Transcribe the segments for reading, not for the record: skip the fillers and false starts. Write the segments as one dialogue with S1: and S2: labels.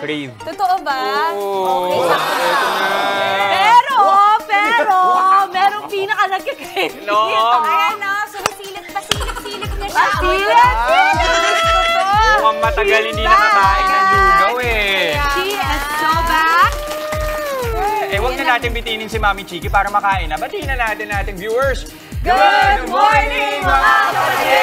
S1: crave.
S2: Totoo ba?
S1: Oo.
S2: Okay, sakto na. Pero, merong pinaka nagka-crave.
S1: No.
S2: Ayan na, pasilip na siya.
S1: Mukhang matagal hindi nakakain ng lugaw eh.
S2: She is so back.
S1: Huwag na natin bitinin si Mami Chiki para makain na. Batiin na natin ating viewers.
S2: Good morning, mga kapatid!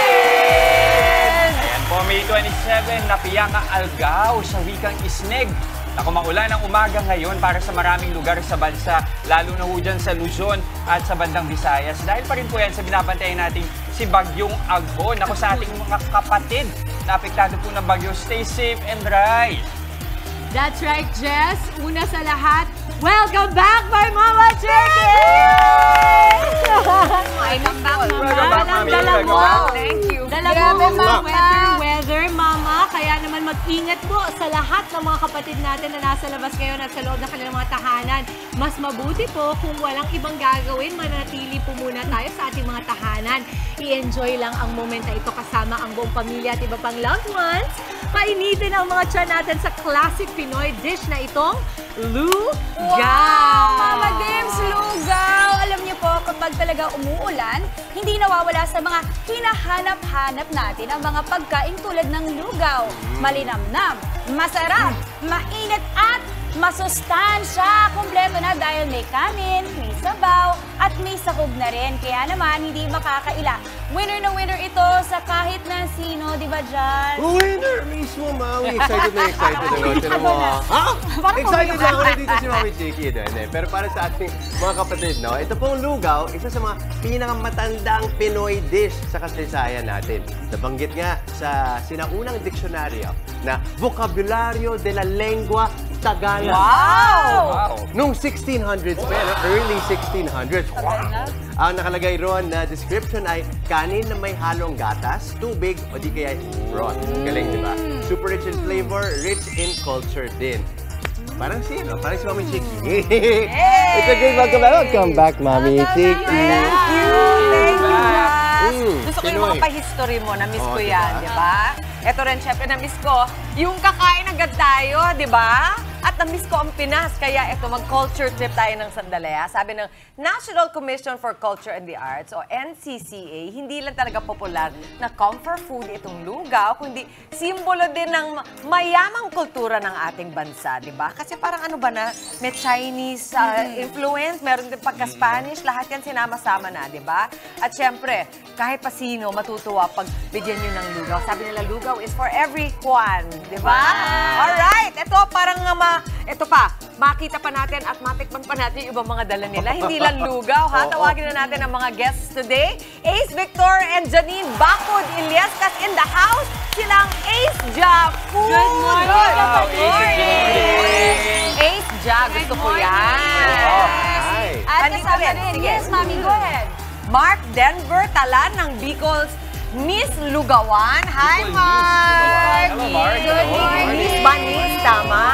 S1: Ayan po, May 27, napiyang Algao sa wikang Isneg. Naku, maulan ang umaga ngayon para sa maraming lugar sa bansa, lalo na ho dyan sa Luzon at sa bandang Visayas. Dahil pa rin po yan sa binabantayan natin si Bagyong Aghon. Naku, sa ating mga kapatid na apektado po ng bagyo, stay safe and dry.
S2: That's right, Jess. Una sa lahat, welcome back, my Mama Chiki! Welcome back, Mama.
S1: Welcome back, Mami.
S2: Dala mo.
S3: Thank you.
S2: Dala mo, weather, Mama. Kaya naman mag-ingat po sa lahat ng mga kapatid natin na nasa labas ngayon at sa loob ng kanilang mga tahanan. Mas mabuti po kung walang ibang gagawin, manatili po muna tayo sa ating mga tahanan. I-enjoy lang ang moment na ito kasama ang buong pamilya at iba pang loved ones. Painitin ang mga tiyan natin sa classic Pinoy dish na itong lugaw.
S3: Wow! Mama Dims, lugaw! Alam niyo po, kapag talaga umuulan, hindi nawawala sa mga hinahanap-hanap natin ang mga pagkain tulad ng lugaw. Malinamnam, masarap, mainit at masustansya. Kompleto na dahil may kanin, may sabaw, at may sahog na rin. Kaya naman, hindi makakaila. Winner na winner ito sa kahit na sino, di ba, Jan?
S4: Winner mismo, Mami. Excited na ako. Tinan mo, ha? Excited na ako na dito si Mami Chiki doon eh. Pero para sa ating mga kapatid, no? Ito pong lugaw, isa sa mga pinakamatandang Pinoy dish sa kasaysayan natin. Nabanggit nga sa sinaunang diksyonaryo na Vocabulario de la Lengua Tagalog.
S3: Wow!
S4: Noong 1600s pa yan, early 1600s. Wow! Ang nakalagay ron na description ay kanin na may halong gatas, tubig, o di kaya broth. Galing, di ba? Super rich in flavor, rich in culture din. Parang si Mami Chiki. It's a great welcome back, Mami Chiki.
S3: Thank you! Thank you, Jan!
S5: Gusto ko yung mga pa-history mo, na-miss ko yan, di ba? Ito rin, syempre, na-miss ko yung kakain agad tayo, di ba? At na-miss ko ang Pinas, kaya ito, mag-culture trip tayo ng sandali. Sabi ng National Commission for Culture and the Arts, o NCCA, hindi lang talaga popular na comfort food itong lugaw, kundi simbolo din ng mayamang kultura ng ating bansa, di ba? Kasi parang ano ba na, may Chinese influence, meron din pagka-Spanish, lahat yan sinama-sama na, di ba? At syempre, kahit pa sino matutuwa pag bigyan nyo ng lugaw. Sabi nila, lugaw is for everyone, di ba? Alright, ito parang ito pa, makita pa natin at matikman pa natin yung ibang mga dala nila. Hindi lang lugaw, ha? Tawagin na natin ang mga guests today. Ace Victor and Janine Bacud Iliescas in the house. Silang Ace Ja Food.
S2: Good morning,
S5: morning. Ace Ja, gusto ko yan.
S3: At
S5: Andito
S3: kasama
S5: rin.
S3: rin.
S5: Sige.
S3: Yes, Mami, go ahead.
S5: Mark Denver Talan ng Bicol's Miss Lugawan. Hi, Mark!
S1: Hello, Mark.
S5: Good morning. Miss Banis, tama.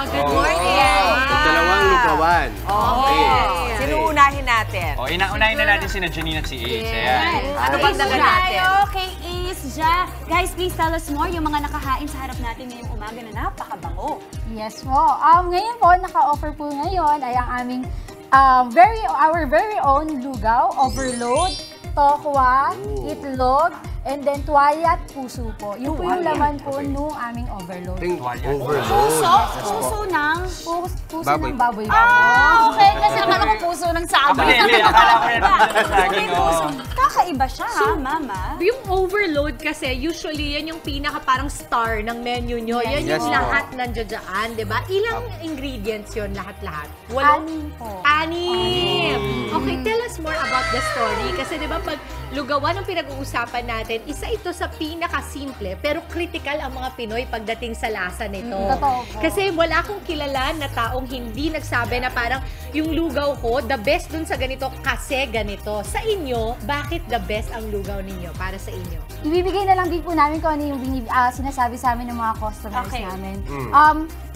S2: Good morning.
S4: Dalawang lugawan.
S5: Okay. Sino unahin natin?
S1: O, inaunahin na natin si Janine at si Ace. Ayan.
S5: Ano bang dala natin?
S3: Kay Ace Ja. Guys, please tell us more yung mga nakahain sa harap natin ngayong umaga na napakabango.
S6: Yes po. Ngayon po, naka-offer po ngayon ay ang aming our very own lugaw, overload, tokwa, itlog, and then tuwalya at puso po. Yun po yung laman po nung aming overload.
S4: Overload.
S3: Puso ng...
S6: Puso
S4: Baboy.
S6: ng baboy po.
S3: Okay. Kasi akala ko puso ng
S1: Ako
S3: saboy.
S1: hindi. Akala ko rin naman sa saging.
S3: Kakaiba siya, ha, Mama?
S2: Yung overload kasi, usually, yan yung pinaka parang star ng menu nyo. Yan
S4: Yes,
S2: yung
S4: po.
S2: lahat nandiyan dyan, di ba? Ilang ingredients yun, lahat-lahat?
S6: Anim po.
S2: Anim! Okay, tell us more about the story. Kasi di ba, pag lugawan ang pinag-uusapan natin, isa ito sa pinaka-simple, pero critical ang mga Pinoy pagdating sa lasa nito.
S6: Totoo po.
S2: Kasi wala akong kilala na taong hindi nagsabi na parang yung lugaw ko, the best dun sa ganito kasi ganito. Sa inyo, bakit the best ang lugaw ninyo para sa inyo?
S6: Ibibigay na lang din po namin kung ano yung sinasabi sa amin ng mga customers namin.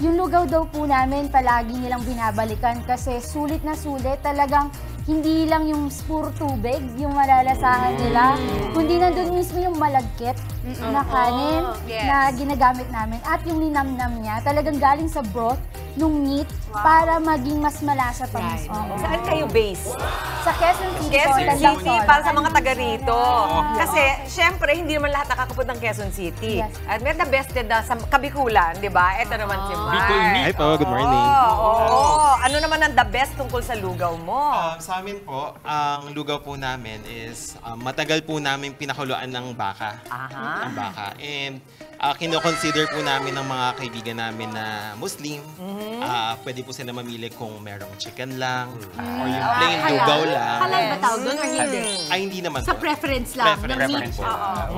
S6: Yung lugaw daw po namin, palagi nilang binabalikan kasi sulit na sulit. Talagang hindi lang yung puro tubig yung malalasahan nila, kundi nandun mismo yung malagkit na kanin na ginagamit namin. At yung ninamnam niya, talagang galing sa broth nung meat para maging mas malasa pa mismo.
S5: Saan kayo base?
S6: Sa Quezon City,
S5: Quezon
S6: Tandang
S5: City,
S6: Sol.
S5: para sa mga taga rito. Kasi, syempre, hindi naman lahat nakakapod ng Quezon City.
S6: Yes.
S5: At may the bested na sa Kabikulan, di ba? Ito naman si Mark.
S1: Bicol meat.
S7: Hi po, good morning.
S5: Oo. Ano naman ang the best tungkol sa lugaw mo?
S7: Sa amin po, ang lugaw po namin is matagal po namin pinakuluan ng baka.
S5: Aha.
S7: Ang baka. And kino-consider po namin ng mga kaibigan namin na Muslim. Pwede po sila mamili kung merong chicken lang or yung plain lugaw lang.
S2: Halal ba tawag doon or hindi?
S7: Ay, hindi naman
S2: Sa
S7: po.
S2: preference lang. ng meat.
S7: Preference po.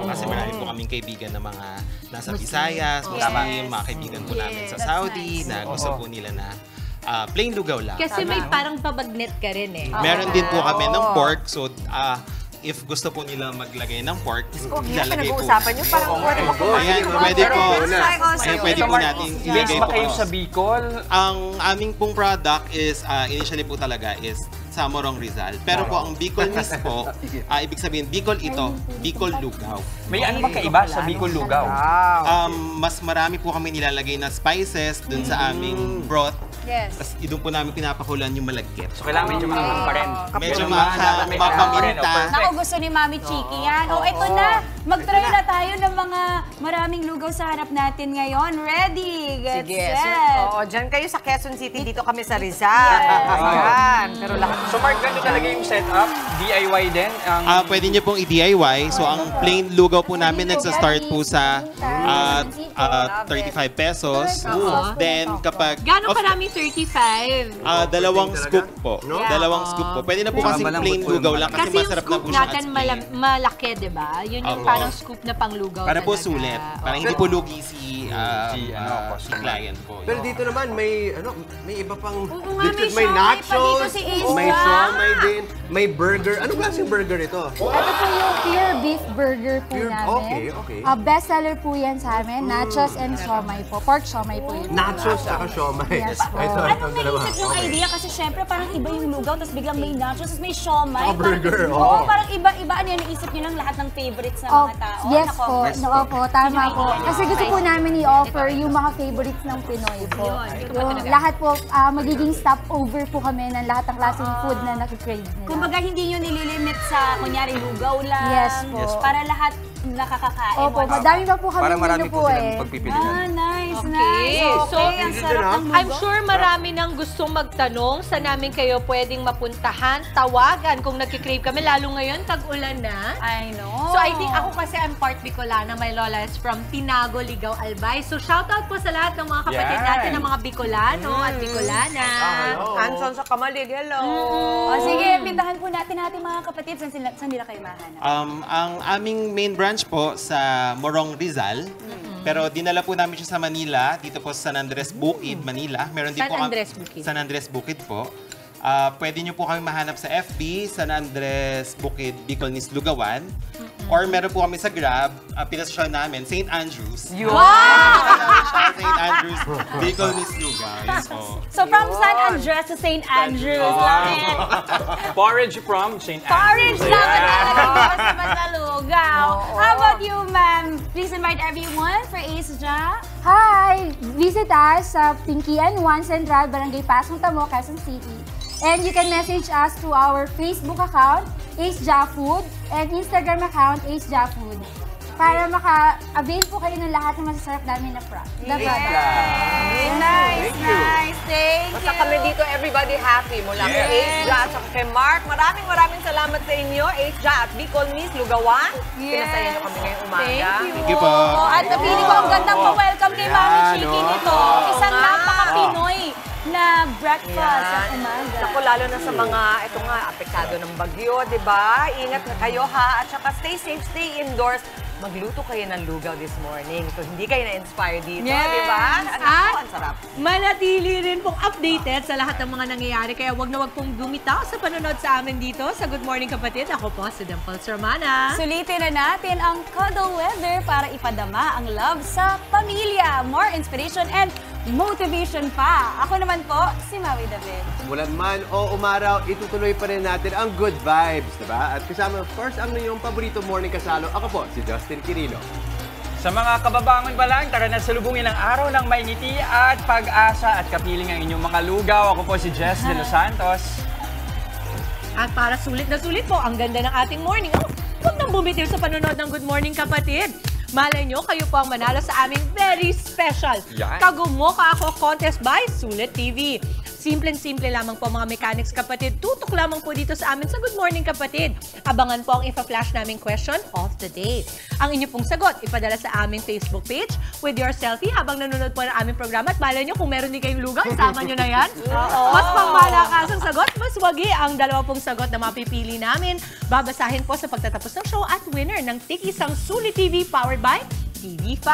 S7: Kasi marami po kaming kaibigan na mga nasa Visayas, Muslim, mga kaibigan po namin sa Saudi na gusto po nila na plain lugaw lang.
S2: Kasi may parang pabagnet ka rin eh.
S7: Meron din po kami ng pork, so if gusto po nila maglagay ng pork,
S5: Kung yan
S7: ilalagay po.
S5: pinag-uusapan nyo, parang pwede mo
S7: Ayan, pwede po.
S5: Ayan,
S7: Ayan, pwede po natin
S1: Base
S7: ilagay
S1: ba
S7: po.
S1: kayo sa Bicol?
S7: Ang aming pong product is, initially po talaga is sa Morong Rizal. Pero po ang Bicol Mist po, ibig sabihin, Bicol ito, Bicol Lugaw.
S1: May ano bang kaiba sa Bicol Lugaw?
S7: Mas marami po kami nilalagay na spices dun sa aming broth.
S3: Yes.
S7: Tapos doon po namin pinapakulan yung malagkit.
S1: So kailangan medyo maanghang pa rin.
S7: Medyo
S1: Yung mga dapat may anghang pa rin,
S7: mapaminta.
S1: perfect.
S3: Naku, gusto ni Mami Chiki yan. O, eto na. Mag-try na tayo ng mga maraming lugaw sa harap natin ngayon. Ready? Get
S5: Sige.
S3: set.
S5: Oo, dyan kayo sa Quezon City, dito kami sa Rizal. Ayan. Pero lahat
S1: So Mark, ganito talaga yung setup? DIY din?
S7: Pwede nyo pong i-DIY. So, ang plain lugaw po namin nagsa-start po sa 35 pesos. Then, kapag...
S2: Gano'ng karaming 35?
S7: dalawang scoop po. Dalawang scoop po. Pwede na po kasi plain lugaw lang kasi
S2: Kasi yung
S7: masarap na
S2: scoop
S7: po siya
S2: natin
S7: at plain.
S2: malaki, di ba? Yun yung
S7: Opo.
S2: parang scoop na panglugaw
S7: Para po
S2: talaga.
S7: sulit. Para hindi po lugi si client po.
S4: Pero dito naman may iba pang
S3: Oo nga, may
S4: may
S3: siomay pa
S4: nachos,
S3: dito si Isla.
S4: may siomay din, may burger. Anong klaseng burger ito?
S6: Ito po yung pure beef burger po
S4: Pure-
S6: namin.
S4: okay.
S6: Best seller po yan sa amin. Nachos and siomay po. Pork siomay po yun.
S4: Nachos at siomay.
S6: Yes po.
S4: Ito,
S3: Anong
S4: dalawa.
S3: naisip yung
S4: Okay.
S3: idea? Kasi syempre parang iba yung lugaw, tapos biglang may nachos, tapos may siomay.
S4: Saka burger,
S3: Parang,
S4: oo.
S3: parang iba-iba. Ano yan? Naisip nyo lang lahat ng favorites ng mga tao.
S6: Yes
S3: Nako.
S6: po. Oo po, tama po. Kasi gusto po namin i-offer yung mga favorites ng Pinoy po. Yung lahat po, magiging stopover po kami ng lahat ng klaseng food na nakikrave nila.
S3: Kumbaga hindi nyo nililimit sa, kunyari, lugaw lang.
S6: Yes po.
S3: Para lahat nakakakain.
S6: Opo, madami pa po kami
S8: Parang marami
S6: menu
S8: po silang pagpipilian.
S3: Nice,
S2: Okay.
S3: nice.
S2: So,
S3: Okay, ang sarap ng lugaw.
S2: I'm sure marami nang gustong magtanong. Saan namin kayo pwedeng mapuntahan, tawagan kung nagkikrave kami, lalo ngayon, tag-ulan na.
S3: I know.
S2: So I think ako kasi I'm part Bicolana. My lola is from Tinago, Ligaw, Albay. So shoutout po sa lahat ng mga kapatid
S1: Yan.
S2: natin ng mga Bicolano at Bicolana.
S5: Hanson sa Kamalig, hello.
S3: O sige, pintahan po natin mga kapatid. Saan nila kayo mahanap?
S7: Ang aming main branch po sa Morong Rizal. Pero dinala po namin siya sa Manila, dito po sa San Andres Bukid, Manila. Meron din
S2: San
S7: po
S2: Andres Bukid.
S7: San Andres Bukid po. Pwede nyo po kami mahanap sa FB, San Andres Bukid, Bicol Nis Lugawan. Or meron po kami sa Grab, pinasasya namin, St. Andrews. St. Andrews, Bicol Nis Lugawan.
S3: So from San Andres to St. Andrews. Love it.
S1: Porridge from St.
S3: Porridge
S1: Andrews.
S3: lang talaga basta lugaw. How about you, ma'am? Please invite everyone for Ace Ja.
S6: Hi! Visit us sa Pinkian 1 Central, Barangay Pasong Tamo, Quezon City. And you can message us to our Facebook account, Ace Ja Food, and Instagram account, Ace Ja Food. Para maka-avail po kayo ng lahat ng masasarap namin na product.
S3: Nice, nice. Thank
S5: Basta
S3: you.
S5: kami dito, everybody happy. Mula kay Ace Ja at saka kay Mark. Maraming salamat sa inyo. Ace Ja at Bicol Nis Lugawan. Pinasaya nyo kami ngayong umaga.
S3: Thank you.
S7: Thank you po.
S3: At napili ko ang gandang pa-welcome kay Mami Chiki nito. Isang napaka-Pinoy na breakfast sa umaga.
S5: Ako, lalo na sa mga, ito nga, apektado ng bagyo, di ba? Ingat na kayo ha. At saka stay safe, stay indoors. Magluto kayo ng lugaw this morning. So, hindi kayo na-inspire dito, di ba? Ang sarap.
S2: Manatili rin pong updated sa lahat ng mga nangyayari. Kaya wag na wag pong bumitaw sa panonood sa amin dito sa Good Morning Kapatid. Ako po si Dimples Romana.
S3: Sulitin na natin ang cuddle weather para ipadama ang love sa pamilya. More inspiration and motivation pa. Ako naman po, si Maui David.
S4: Umulan man o umaraw, itutuloy pa rin natin ang good vibes, diba? At kasama, of course, ang inyong paborito morning kasalo. Ako po, si Justin Quirino.
S1: Sa mga kababangon pa lang, tara na salubungin ang araw ng may ngiti at pag-asa at kapiling ang inyong mga lugaw. Ako po si Jess de Los Santos.
S2: At para sulit na sulit po, ang ganda ng ating morning. Oh, huwag nang bumitiw sa panonood ng Good Morning Kapatid. Malay nyo, kayo po ang manalo sa aming very special Kagumoka Ako Contest by Sulit TV. Simpleng-simple lamang po mga mechanics kapatid. Tutok lamang po dito sa amin sa Good Morning Kapatid. Abangan po ang ipa-flash naming question of the day. Ang inyo pong sagot, ipadala sa aming Facebook page with your selfie habang nanonood po ng aming programa. At malay nyo, kung meron din kayong lugaw, isama nyo na yan. Mas pangmalakasang sagot, mas wagi ang dalawa pong sagot na mapipili namin. Babasahin po sa pagtatapos ng show at winner ng tig-isang Sulit TV powered by TV5.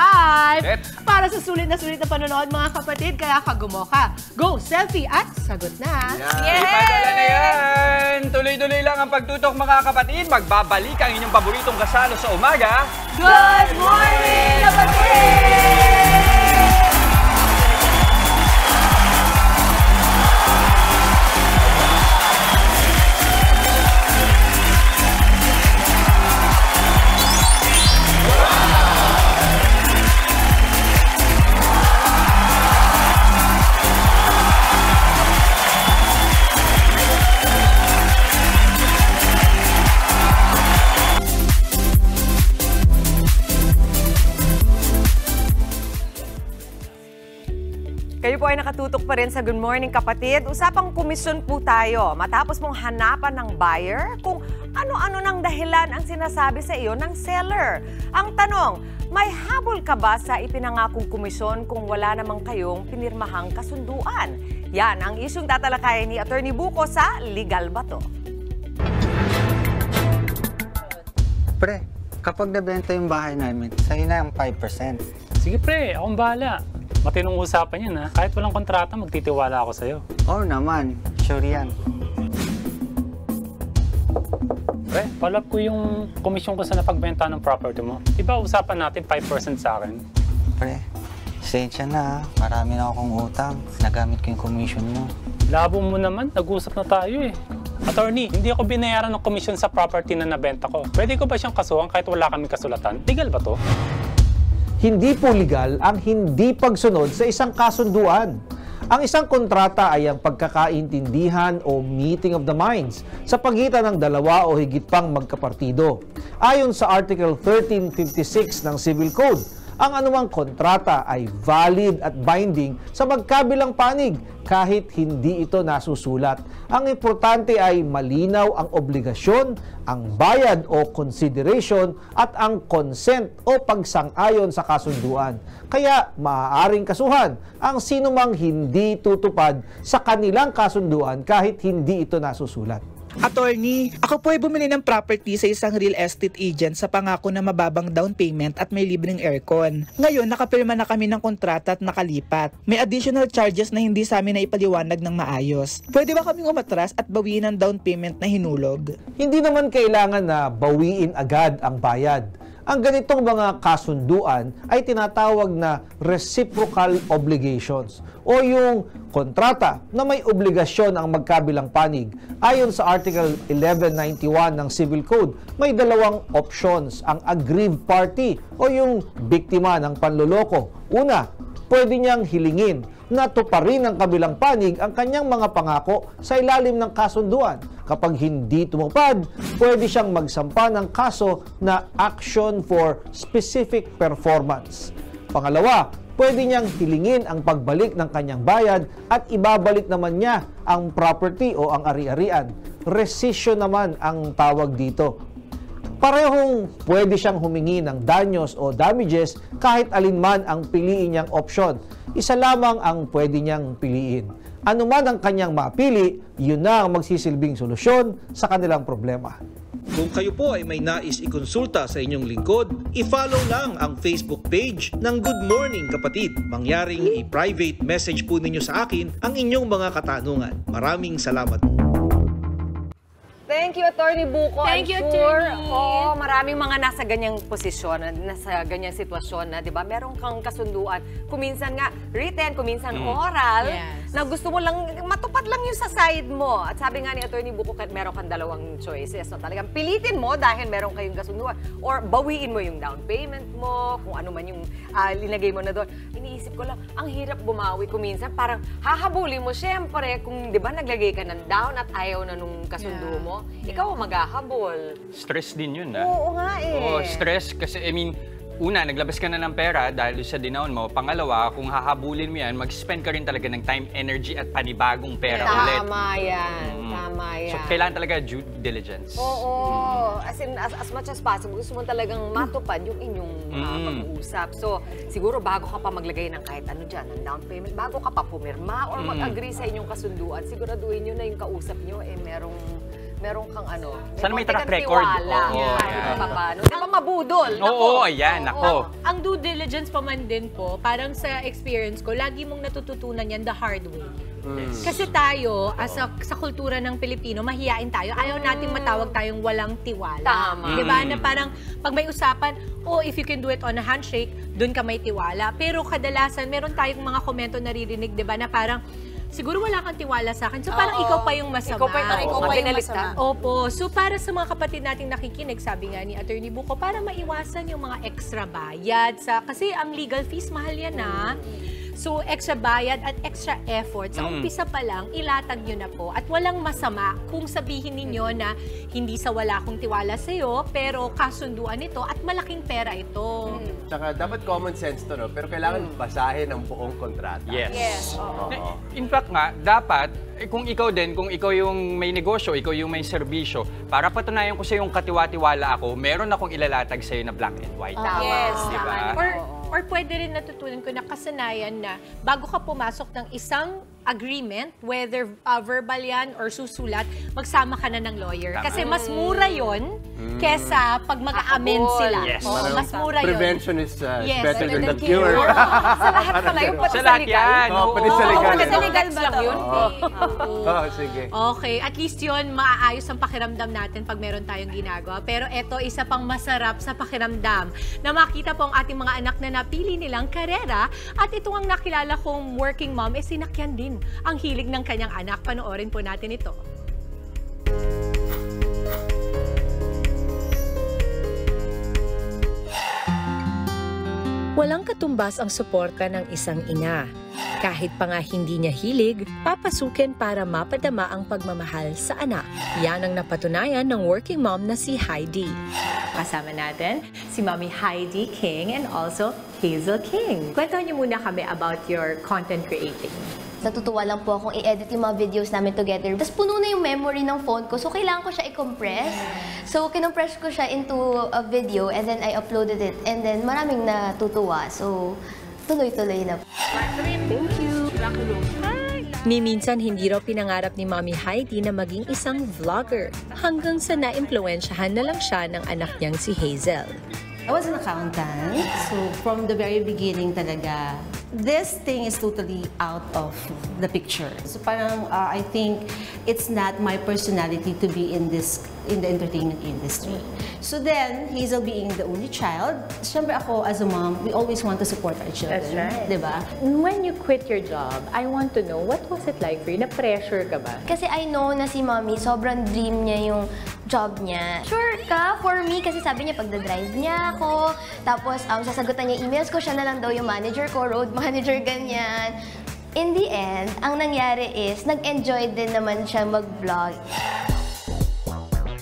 S2: Para sa sulit na panonood mga kapatid, kaya kagumoka. Go, selfie at sagot na.
S1: Ipadala na yan! Tuloy-tuloy lang ang pagtutok mga kapatid. Magbabalik ang inyong paboritong kasalo sa umaga.
S3: Good morning, kapatid!
S5: Kayo po ay nakatutok pa rin sa Good Morning Kapatid. Usapang komisyon po tayo. Matapos mong hanapan ng buyer kung ano-ano ng dahilan ang sinasabi sa iyo ng seller. Ang tanong, may habol ka ba sa ipinangakong komisyon kung wala namang kayong pinirmahang kasunduan? Yan ang isyong tatalakayan ni Attorney Buko sa Legal Ba To?
S8: Pre, kapag nabenta yung bahay namin, sa'yo na ang 5%.
S9: Sige pre, akong bahala. Matinong usapan yan ha. Kahit walang kontrata, magtitiwala ako sa'yo.
S8: Oo naman, sure yan.
S9: Pre, follow up ko yung komisyon ko sa napagbenta ng property mo. Diba usapan natin 5% sa akin?
S8: Pre, sensya na. Marami na akong utang. Nagamit ko yung commission mo.
S9: Labo mo naman, nag-usap na tayo eh. Attorney, hindi ako binayaran ng komisyon sa property na nabenta ko. Pwede ko ba siyang kasuhan kahit wala kaming kasulatan? Legal ba to?
S10: Hindi po legal ang hindi pagsunod sa isang kasunduan. Ang isang kontrata ay ang pagkakaintindihan o meeting of the minds sa pagitan ng dalawa o higit pang magkapartido. Ayon sa Article 1356 ng Civil Code, ang anumang kontrata ay valid at binding sa magkabilang panig kahit hindi ito nasusulat. Ang importante ay malinaw ang obligasyon, ang bayad o consideration at ang consent o pagsang-ayon sa kasunduan. Kaya maaaring kasuhan ang sinumang hindi tutupad sa kanilang kasunduan kahit hindi ito nasusulat.
S11: Attorney, ako po ay bumili ng property sa isang real estate agent sa pangako na mababang down payment at may libreng aircon. Ngayon, nakapirma na kami ng kontrata at nakalipat. May additional charges na hindi sa amin na ipaliwanag ng maayos. Pwede ba kaming umatras at bawiin ang down payment na hinulog?
S10: Hindi naman kailangan na bawiin agad ang bayad. Ang ganitong mga kasunduan ay tinatawag na reciprocal obligations o yung kontrata na may obligasyon ang magkabilang panig. Ayon sa Article 1191 ng Civil Code, may dalawang options ang aggrieved party o yung biktima ng panloloko. Una, pwede niyang hilingin na tuparin ng kabilang panig ang kanyang mga pangako sa ilalim ng kasunduan. Kapag hindi tumupad, pwede siyang magsampa ng kaso na action for specific performance. Pangalawa, pwede niyang hilingin ang pagbalik ng kanyang bayad at ibabalik naman niya ang property o ang ari-arian. Rescission naman ang tawag dito. Parehong pwede siyang humingi ng danyos o damages kahit alinman ang piliin niyang option. Isa lamang ang pwede niyang piliin. Ano man ang kanyang mapili, yun na ang magsisilbing solusyon sa kanilang problema.
S12: Kung kayo po ay may nais ikonsulta sa inyong lingkod, i-follow lang ang Facebook page ng Good Morning Kapatid. Mangyaring i-private message po ninyo sa akin ang inyong mga katanungan. Maraming salamat.
S5: Thank you, Attorney Buko.
S2: Thank you,
S5: I'm sure,
S2: Attorney.
S5: maraming mga nasa ganyang posisyon, nasa ganyang sitwasyon na, di ba, meron kang kasunduan. Kuminsan nga written, kuminsan oral, na gusto mo lang, matupad lang yung sa side mo. At sabi nga ni Attorney Buko, meron kang dalawang choices. So, talagang pilitin mo dahil meron kayong kasunduan. Or bawiin mo yung down payment mo, kung ano man yung linagay mo na doon. Iniisip ko lang, ang hirap bumawi kuminsan. Parang hahabulin mo, syempre, kung di ba naglagay ka ng down at ayaw na nung kasundo mo, ikaw ang maghahabol.
S1: Stress din yun,
S5: Oo nga eh.
S1: Oo, stress kasi, I mean, una, naglabas ka na ng pera dahil sa dinaon mo. Pangalawa, kung hahabulin mo yan, mag-spend ka rin talaga ng time, energy at panibagong pera ulit.
S5: Tama yan. Tama yan.
S1: So, kailangan talaga due diligence.
S5: Oo. As in, as much as possible, gusto mo talagang matupad yung inyong pag-uusap. So, siguro bago ka pa maglagay ng kahit ano dyan, ng down payment, bago ka pa pumirma or mag-agree sa inyong kasunduan, siguraduhin nyo na yung kausap nyo, meron kang ano,
S1: sana may track
S5: konti kang
S1: record.
S5: tiwala. Paano? Di ba mabudol?
S1: Oo, ayan, ako.
S2: Ang due diligence pa man din po, parang sa experience ko, lagi mong natututunan yan the hard way. Kasi tayo, sa kultura ng Pilipino, mahiyain tayo. Ayaw natin matawag tayong walang tiwala.
S5: Tama.
S2: Diba? Na parang, pag may usapan, if you can do it on a handshake, dun ka may tiwala. Pero kadalasan, meron tayong mga komento naririnig, diba, na parang, siguro wala kang tiwala sa akin. So, parang ikaw pa yung masama.
S5: Ikaw pa yung masama.
S2: Opo. So, para sa mga kapatid nating nakikinig, sabi nga ni Attorney Buko, para maiwasan yung mga extra bayad. Kasi ang legal fees, mahal yan So, extra bayad at extra effort. Sa umpisa pa lang, ilatag nyo na po. At walang masama kung sabihin ninyo na hindi sa wala akong tiwala sa'yo, pero kasunduan ito at malaking pera ito.
S4: Tsaka dapat common sense to, no? Pero kailangan basahin ang buong kontrata.
S1: Yes. In fact nga, dapat, kung ikaw yung may negosyo, ikaw yung may serbisyo, para patunayan ko sa yung katiwa-tiwala ako, meron akong ilalatag sa'yo na black and white.
S5: Yes.
S1: Diba?
S2: Or pwede rin natutunan ko na kasanayan na bago ka pumasok ng isang agreement, whether verbal yan or susulat, magsama ka na ng lawyer. Kasi mas mura yon kesa pag mag-a-amend sila.
S1: Yes.
S2: Mas mura yun.
S4: Prevention is better than the cure.
S5: Sa lahat pala yun, pati sa legal.
S1: Yan.
S4: Pati sa legal.
S5: Pati sa legal ba lang yun?
S4: Sige.
S2: Okay, at least yun, maaayos ang pakiramdam natin pag meron tayong ginagawa. Pero eto, isa pang masarap sa pakiramdam na makita po ang ating mga anak na napili nilang karera at ito ang nakilala kong working mom, sinakyan din ang hilig ng kanyang anak. Panoorin po natin ito.
S13: Walang katumbas ang suporta ng isang ina. Kahit pa nga hindi niya hilig, papasukin para mapadama ang pagmamahal sa anak. Yan ang napatunayan ng working mom na si Heidi.
S2: Kasama natin si Mommy Heidi King and also Hazel King. Kwentuhan niyo muna kami about your content creating.
S14: Natutuwa lang po akong i-edit yung mga videos namin together. Tapos puno na yung memory ng phone ko, so kailangan ko siya i-compress. So, kinompress ko siya into a video and then I uploaded it. And then maraming natutuwa. So, tuloy-tuloy na.
S2: Thank you.
S13: Ni minsan hindi raw pinangarap ni Mommy Heidi na maging isang vlogger hanggang sa na-impluwensyahan na lang siya ng anak niyang si Hazel.
S15: I was an accountant, so from the very beginning talaga, this thing is totally out of the picture. So parang I think it's not my personality to be in the entertainment industry. So then, Hazel being the only child, syempre ako as a mom, we always want to support our children.
S2: That's right.
S15: Diba?
S2: When you quit your job, I want to know, what was it like for you? Na-pressure ka ba?
S14: Kasi I know na si Mommy, sobrang dream niya yung job niya. Sure ka for me kasi sabi niya pagdadrive niya ako, tapos sasagutan niya emails ko, siya na lang daw yung manager ko, road manager, ganyan. In the end, ang nangyari is, nag-enjoy din naman siya mag-vlog.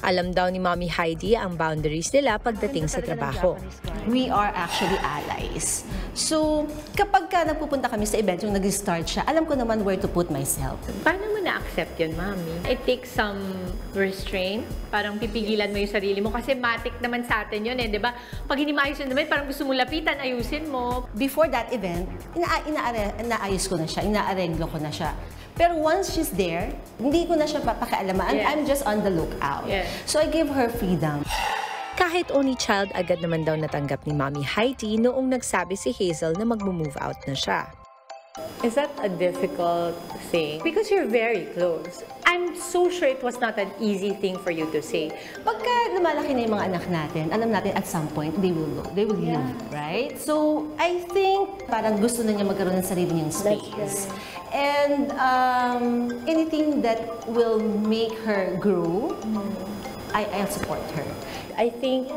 S13: Alam daw ni Mommy Heidi ang boundaries nila pagdating sa trabaho.
S15: We are actually allies. So, kapag nagpupunta kami sa event, yung nag-start siya, alam ko naman where to put myself.
S2: Paano mo na-accept yun, Mami? It takes some restraint. Parang pipigilan mo yung sarili mo. Kasi matik naman sa atin yun di ba? Pag hindi maayos yun naman, parang gusto mo lapitan, ayusin mo.
S15: Before that event, inaayos ko na siya, inaareglo ko na siya. Pero once she's there, hindi ko na siya papakialaman.
S2: Yeah.
S15: I'm just on the lookout.
S2: Yeah.
S15: So I give her freedom.
S13: Kahit only child, agad naman daw natanggap ni Mommy Heidi noong nagsabi si Hazel na mag-move out na siya.
S2: Is that a difficult thing? Because you're very close. I'm so sure it was not an easy thing for you to say.
S15: Pagka lumalaki na yung mga anak natin, alam natin at some point, they will leave, right? So, I think parang gusto na niya magkaroon ng sarili niyang space. And anything that will make her grow, I'll support her.
S2: I think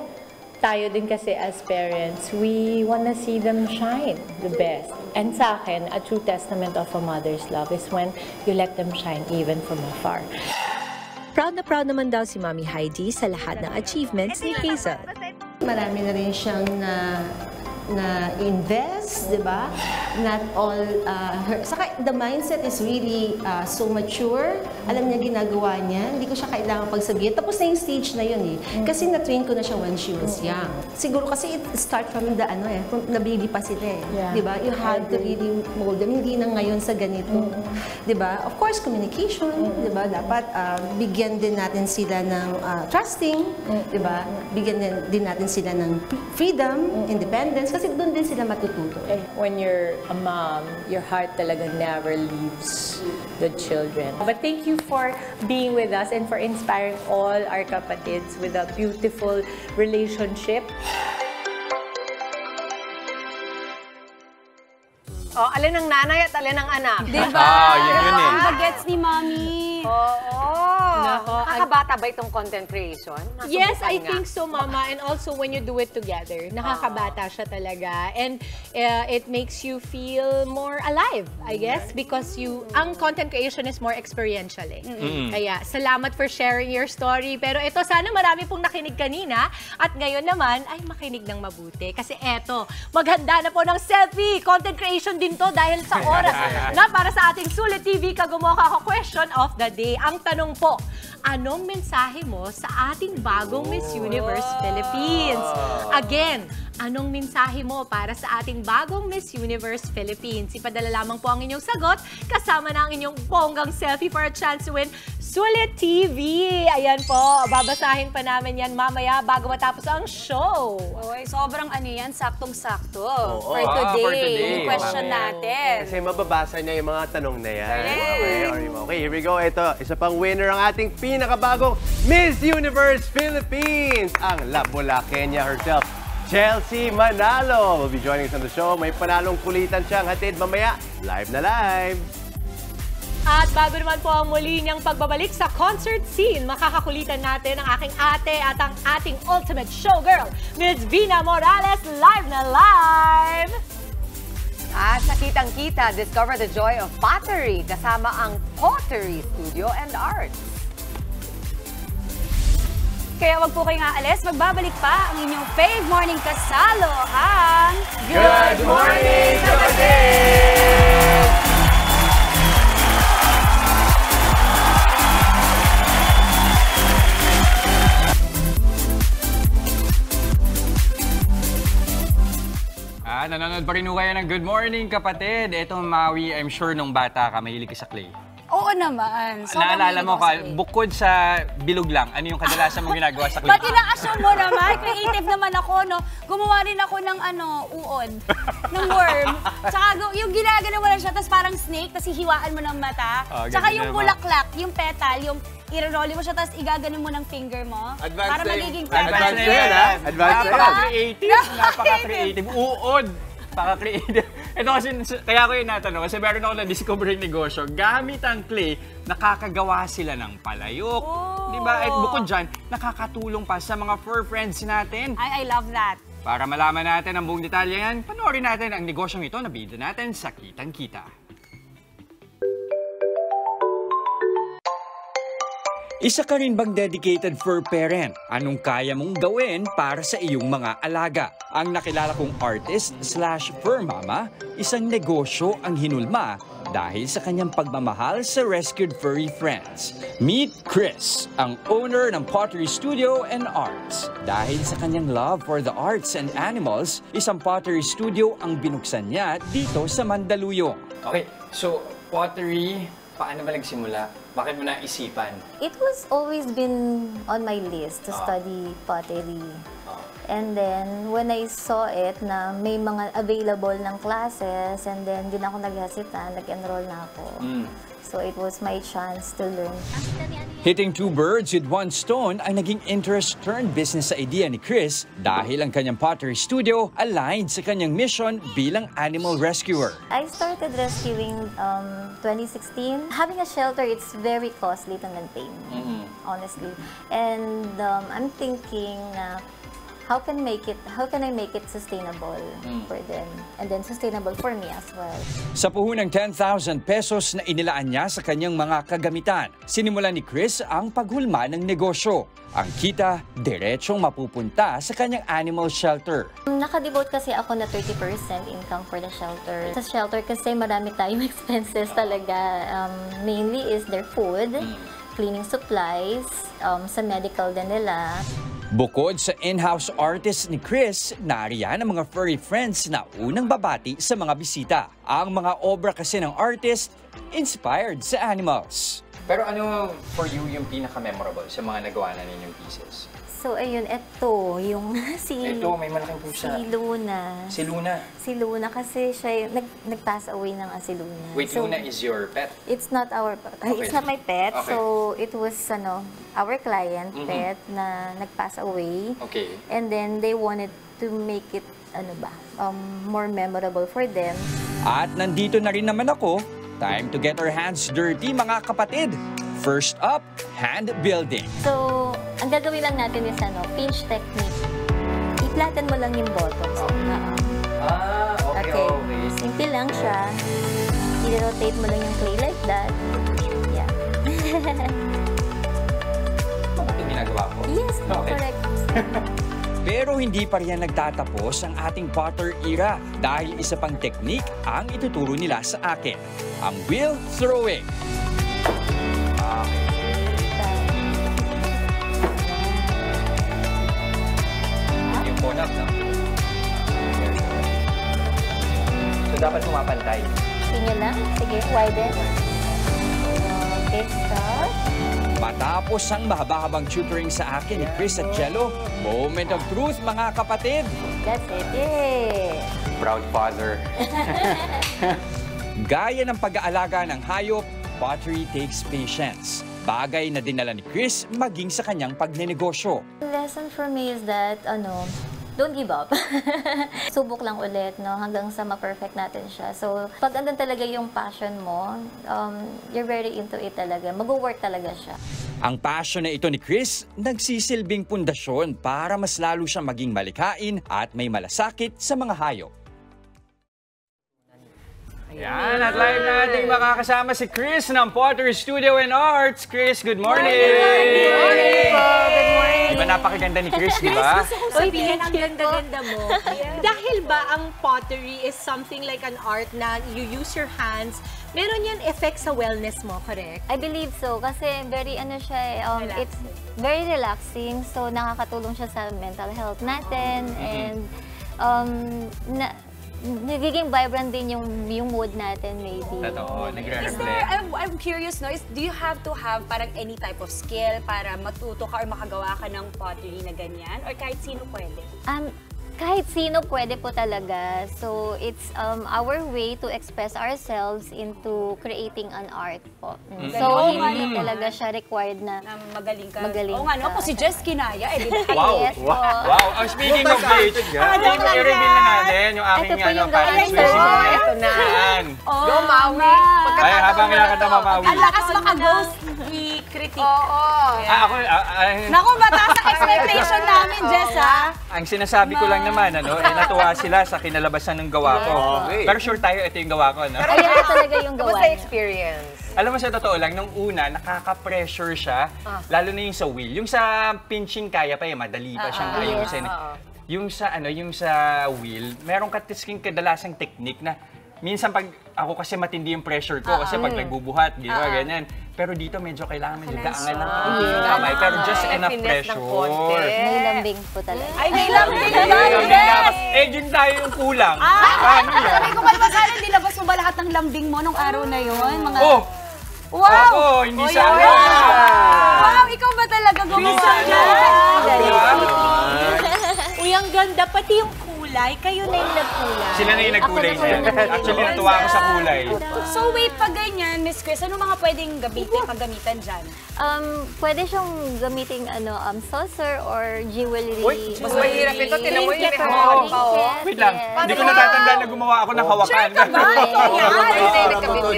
S2: tayo din kasi as parents, we wanna see them shine the best. And sa akin, a true testament of a mother's love is when you let them shine even from afar.
S13: Proud na proud naman daw si Mami Heidi sa lahat ng achievements ni Hazel.
S15: Marami na rin siyang na-invest, di ba? Not all her... Saka the mindset is really so mature. Alam niya ginagawa niya. Hindi ko siya kailangan pagsabihin. Tapos na yung stage na yun eh. Kasi na-train ko na siya when she was young. Siguro kasi it start from the from na baby pa sila eh. Di ba? You have to really mold them. Hindi na ngayon sa ganito. Di ba? Of course, communication. Di ba? Dapat bigyan din natin sila ng trusting. Di ba? Bigyan din natin sila ng freedom, independence. Kasi doon din sila matututo.
S2: When you're a mom, your heart talaga never leaves the children. But thank you for being with us and for inspiring all our kapatids with a beautiful relationship.
S5: Oh, alin ang nanay at alin ang anak.
S3: Diba?
S1: Yun eh.
S3: Ang bagets ni Mami.
S5: Nakakabata ba itong content creation?
S2: Yes, I think so, Mama. And also, when you do it together, nakakabata siya talaga. And it makes you feel more alive, I guess, because ang content creation is more experiential eh. Kaya, salamat for sharing your story. Pero ito, sana marami pong nakinig kanina. At ngayon naman, ay makinig ng mabuti. Kasi eto, maghanda na po ng selfie. Content creation din to dahil sa oras na para sa ating Sulit TV Kagumoka Ko Question of the Day. Ang tanong po, anong mensahe mo sa ating bagong Miss Universe Philippines? Again, anong mensahe mo para sa ating bagong Miss Universe Philippines? Ipadala lamang po ang inyong sagot kasama na ang inyong bonggang selfie for a chance to win Sulit TV. Ayan po, babasahin pa namin yan mamaya bago matapos ang show.
S3: Oy, sobrang yan, saktong-sakto.
S4: For
S3: today. Yung question natin.
S4: Kasi mababasa niya yung mga tanong na yan. Okay, here we go. Ito, isa pang winner ang ating pinakabagong Miss Universe Philippines, ang La Kenya herself, Chelsea Manalo. Will be joining us on the show. May panalong kulitan siyang hatid mamaya. Live na live.
S2: At bago naman po ang muli niyang pagbabalik sa concert scene, makakakulitan natin ang aking ate at ang ating ultimate showgirl, Ms. Vina Morales, live na live!
S5: At sa Kitang-Kita, discover the joy of pottery kasama ang Pottery Studio and Arts.
S3: Kaya wag po kayong aalis, magbabalik pa ang inyong fave morning kasalo, ang
S4: Good Morning Kapatid!
S1: Nanonood pa rin kayo ng Good Morning Kapatid. Ito, Maui, I'm sure nung bata ka, mahilig ka sa clay.
S3: Oo naman.
S1: Naalala mo ka, bukod sa bilog lang, ano yung kadalasan mong ginagawa sa clay?
S3: Ba't ina-assume mo naman? Creative naman ako, no? Gumawa rin ako ng uod, ng worm. Tsaka yung ginagano mo lang siya, tapos parang snake, tapos hihiwaan mo ng mata. Tsaka yung bulaklak, yung petal, yung i-rolly mo siya, tapos igaganon mo ng finger mo. Para magiging petal.
S4: Advanced na yun, ha? Advanced na yun.
S1: Napaka-creative. Napaka-creative. Uod. Napaka-creative. Ito kasi, kaya ko yung natanong, kasi meron ako na-discover yung negosyo. Gamit ang clay, nakakagawa sila ng palayok. Diba? At bukod dyan, nakakatulong pa sa mga fur friends natin.
S3: I love that.
S1: Para malaman natin ang buong detalye yan, panoorin natin ang negosyong ito na bida natin sa Kitang-Kita. Isa ka rin bang dedicated fur parent? Anong kaya mong gawin para sa iyong mga alaga? Ang nakilala kong artist/fur mama, isang negosyo ang hinulma dahil sa kanyang pagmamahal sa rescued furry friends. Meet Chris, ang owner ng Pottery Studio and Arts. Dahil sa kanyang love for the arts and animals, isang pottery studio ang binuksan niya dito sa Mandaluyong. Okay, so pottery, paano ba nagsimula? Bakit mo naisipan?
S16: It was always been on my list to study pottery. And then, when I saw it na may mga available ng classes, and then din ako naghasita, nag-enroll na ako. So it was my chance to learn.
S1: Hitting two birds with one stone ang naging interest-turned business idea ni Chris dahil ang kanyang pottery studio aligned sa kanyang mission bilang animal rescuer.
S16: I started rescuing 2016. Having a shelter, it's very costly to maintain, honestly. And I'm thinking, how can I make it sustainable for them, and then sustainable for me as well.
S1: Sa puhunang 10,000 pesos na inilaan niya sa kanyang mga kagamitan, sinimulan ni Chris ang paghulma ng negosyo. Ang kita, diretsong mapupunta sa kanyang animal shelter.
S16: Nakadevote kasi ako na 30% income for the shelter. Sa shelter kasi marami tayong expenses talaga. Mainly is their food, cleaning supplies, sa medical din nila.
S1: Bukod sa in-house artist ni Chris, nariyan ang mga furry friends na unang babati sa mga bisita. Ang mga obra kasi ng artist, inspired sa animals. Pero ano for you yung pinaka-memorable sa mga nagawa na ninyong pieces?
S16: So ayun, eto, yung
S1: Ito, may malaking pusa.
S16: si Luna.
S1: Si Luna?
S16: Si Luna kasi siya nag-pass away ng si Luna.
S1: Wait,
S16: so,
S1: Luna is your pet?
S16: It's not our pet.
S1: Okay.
S16: It's not my pet.
S1: Okay.
S16: So it was our client pet na nag-pass away.
S1: Okay.
S16: And then they wanted to make it more memorable for them.
S1: At nandito na rin naman ako. Time to get our hands dirty, mga kapatid. First up, hand building.
S16: So, ang gagawin lang natin is pinch technique. I-flatten mo lang yung bottoms. Okay. Simple lang siya. I-rotate mo lang yung clay like that. Yeah.
S1: Ito ginagawa ko?
S16: Yes, correct.
S1: Pero hindi pa riyan nagtatapos ang ating potter era dahil isa pang technique ang ituturo nila sa akin. Ang wheel throwing. Yung phone up, no? So dapat pumapantay.
S16: Tingnan lang. Sige, widen. Okay, stop.
S1: Matapos ang mahaba-habang tutoring sa akin ni Chris at Jello, moment of truth, mga kapatid.
S16: That's it. Yay!
S1: Proud father. Gaya ng pag-aalaga ng hayop, pottery takes patience. Bagay na dinala ni Chris maging sa kanyang pagnenegosyo.
S16: The lesson for me is that, don't give up. Subok lang ulit, hanggang sa ma-perfect natin siya. So, pag andun talaga yung passion mo, you're very into it talaga. Mag-work talaga siya.
S1: Ang passion na ito ni Chris, nagsisilbing pundasyon para mas lalo siyang maging malikhain at may malasakit sa mga hayop. Yan, at live natin makakasama si Chris ng Pottery Studio and Arts. Chris, good morning!
S2: Good morning! Good morning!
S1: Di ba napakaganda ni Chris, di ba?
S2: Gusto kong sabihin, ang ganda-ganda mo. Dahil ba ang pottery is something like an art na you use your hands, meron yan effect sa wellness mo, correct?
S16: I believe so, kasi very, it's very relaxing. So, nakakatulong siya sa mental health natin. And, nagiging vibrant din yung mood natin, maybe.
S1: Totoo, nagre-reflect.
S3: I'm curious, do you have to have parang any type of skill para matuto ka or makagawa ka ng pottery na ganyan? Or kahit sino pwede?
S16: Kahit sino pwede po talaga. So, it's our way to express ourselves into creating an art po. So, hindi talaga siya required na
S3: magaling ka.
S16: Magaling
S3: Oo nga, no? Kung si Jess kinaya, di ba?
S1: Wow!
S16: Yes po.
S1: Wow! Speaking of which, i-reveal na natin yung aking parang swissy moment.
S5: Ito na.
S1: Go, Maui! Ay, habang kinakanta Maui.
S3: Ang lakas maka-ghost i-critique.
S1: Naku,
S3: mataas ang expectation namin, Jess, ha?
S1: Ang sinasabi ko lang naman, natuwa sila sa kinalabasan ng gawa ko. Pero sure tayo, ito yung gawa ko, no?
S16: Ayan na talaga yung gawa.
S5: Kamusta experience?
S1: Alam mo, sa totoo lang, nung una, nakaka-pressure siya, lalo na yung sa wheel. Yung sa pinching, kaya pa madali pa siyang ayusin. Yung sa wheel, meron kadalasang technique na minsan pag ako kasi matindi yung pressure ko kasi pag nagbubuhat, ganyan. Pero dito medyo kailangan medyo gaangan ng kamay. Pero just enough pressure.
S16: May lambing po talaga.
S3: Ay, may lambing ba?
S1: Yun tayo yung kulang. Paano yan?
S3: Sabi ko, Malmasala, nilabas mo ba lahat ng lambing mo nung araw na yun?
S1: Wow! Ako, hindi sa ano.
S3: Wow, ikaw ba talaga gumawa?
S2: Uy, ang
S3: Pati yung kulay, kayo na yung nagkulay.
S1: Sila na yung nagkulay niya. Actually, natuwa ako sa kulay.
S3: So wait, pag ganyan, Miss Chris, ano mga pwedeng paggamitan dyan?
S16: Pwede siyang gamitin saucer or jewelry.
S5: Uy, mas mahirap ito. Tinan mo yung may hawakan pa, oh.
S1: Wait lang, hindi ko natatandaan na gumawa ako ng hawakan.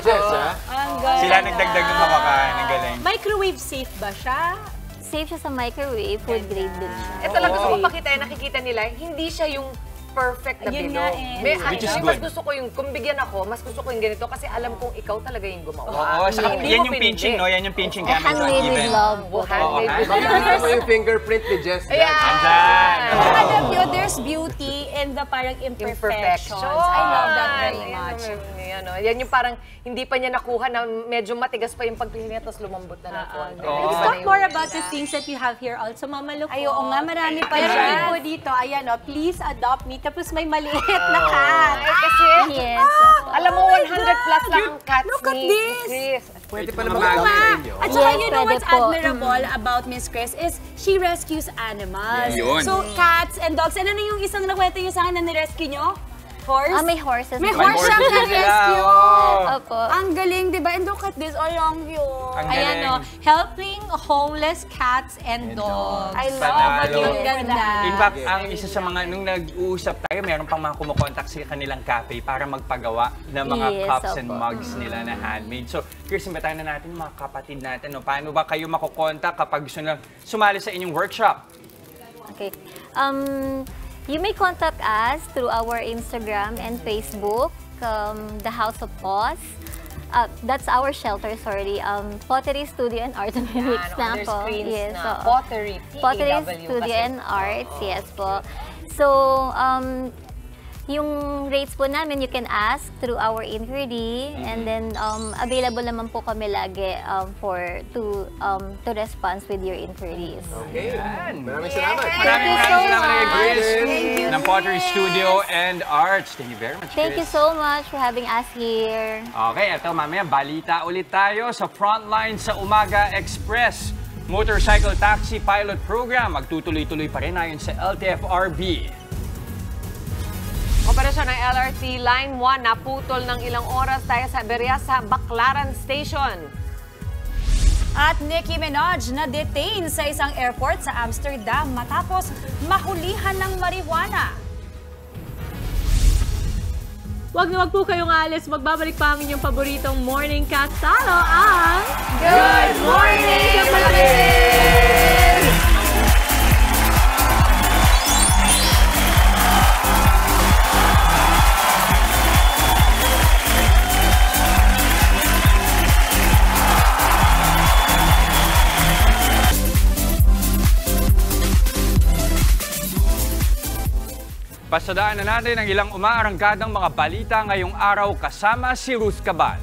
S3: Sure ka ba?
S1: Sila nagdagdag ng hawakan. Ang galing.
S3: Microwave safe ba siya?
S16: Safe siya sa microwave, food grade din siya.
S5: Ito lang gusto ko pakita, nakikita nila, hindi siya yung perfect na
S3: Yun
S5: bilog.
S3: nga eh.
S1: Which is
S5: Mas
S1: good.
S5: gusto ko yung, kung bigyan ako, mas gusto ko yung ganito kasi alam kong ikaw talaga yung gumawa.
S1: Oo, saka
S5: Hindi
S1: yan
S5: mo
S1: yung
S5: pinili.
S1: pinching, no? Yan yung pinching gamit sa
S16: Handmade with
S1: event.
S16: love.
S5: Handmade with love.
S4: Makikita mo yung fingerprint ni Jess.
S5: Ayan.
S1: Andyan.
S3: Alam nyo, there's beauty in the parang imperfections. I love that very much.
S5: Yan yung parang hindi pa niya nakuha na medyo matigas pa yung pagpili niya tapos lumambot na ng konti.
S2: Let's talk more about the things that you have here also, Mama Luko.
S3: Ay, oo nga, marami pa
S2: Meron
S3: dyan.
S2: din po dito, ayan o, please adopt me. Tapos may maliit na cat.
S5: Ay, kasi,
S16: Yes.
S5: alam mo, 100 plus lang ang cats
S3: Look at
S5: ni
S3: this.
S5: Chris.
S4: Pwede pa naman gamit sa inyo.
S3: At saka
S16: Yes,
S3: you know
S16: pwede
S3: what's
S16: po.
S3: admirable about Miss Chris is she rescues animals.
S1: Yun.
S3: So, cats and dogs. And ano yung isang nakwento nyo sa akin na nirescue nyo? Horse?
S16: May horses.
S3: May
S1: May
S3: horse siyang
S1: horses sila,
S3: na-rescue.
S1: oh.
S16: Opo.
S3: Ang galing, di ba? And look at this, all long yun.
S1: Ang
S2: Ayan o,
S1: galing.
S2: helping homeless cats and dogs.
S3: I love
S1: Panalo.
S3: it.
S2: Ang ganda.
S1: In fact, ang isa sa mga, nung nag-uusap tayo, meron pang mga kumukontak sa kanilang cafe para magpagawa ng mga
S16: Yes,
S1: cups and
S16: opo.
S1: mugs nila na handmade. So, Chris, imbitahin na natin yung mga kapatid natin. No? Paano ba kayo makukontak kapag gusto nila sumali sa inyong workshop?
S16: Okay. You may contact us through our Instagram and Facebook, The House of Paws. That's our shelter, sorry. Pottery Studio and Art and Mix na
S5: There's
S16: po.
S5: screens
S16: Yes,
S5: na.
S16: oo.
S5: Pottery,
S16: Pottery
S5: P-A-W
S16: Studio
S5: kasi.
S16: and Arts, yes po. So, yung rates po namin, you can ask through our inquiry, and then available naman po kami lagi to respond with your inquiries.
S4: Okay. Maraming salamat.
S1: Maraming salamat, Chris,
S16: Thank you.
S1: ng Pottery Studio and Arts. Thank you very much, Chris.
S16: Thank you so much for having us here.
S1: Okay, ito mamaya, balita ulit tayo sa Frontline sa Umaga Express. Motorcycle Taxi Pilot Program, magtutuloy-tuloy pa rin ayon sa LTFRB.
S5: Operasyon ng LRT Line 1 naputol ng ilang oras dahil sa aberya sa Baclaran Station.
S3: At Nicki Minaj na detain sa isang airport sa Amsterdam matapos mahulihan ng marijuana.
S2: Huwag na huwag po kayong alis. Magbabalik pa ang inyong paboritong morning kasalo ang
S3: Good Morning, Kapatid!
S1: Pasadaan na natin ang ilang umaaranggadang mga balita ngayong araw kasama si Ruth Cabal.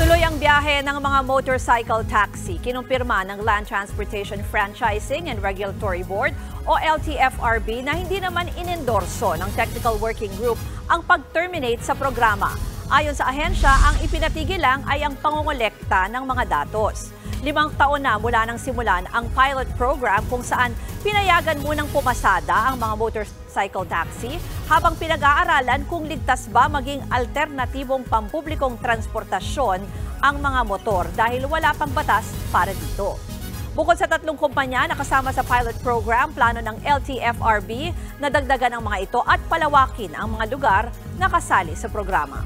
S17: Tuloy ang biyahe ng mga motorcycle taxi. Kinumpirma ng Land Transportation Franchising and Regulatory Board o LTFRB na hindi naman inendorso ng Technical Working Group ang pag-terminate sa programa. Ayon sa ahensya, ang ipinatigil lang ay ang pangongolekta ng mga datos. 5 taon na mula nang simulan ang pilot program kung saan pinayagan munang pumasada ang mga motorcycle taxi habang pinag-aaralan kung ligtas ba maging alternatibong pampublikong transportasyon ang mga motor dahil wala pang batas para dito. Bukod sa 3 kumpanya na kasama sa pilot program, plano ng LTFRB na dagdagan ang mga ito at palawakin ang mga lugar na kasali sa programa.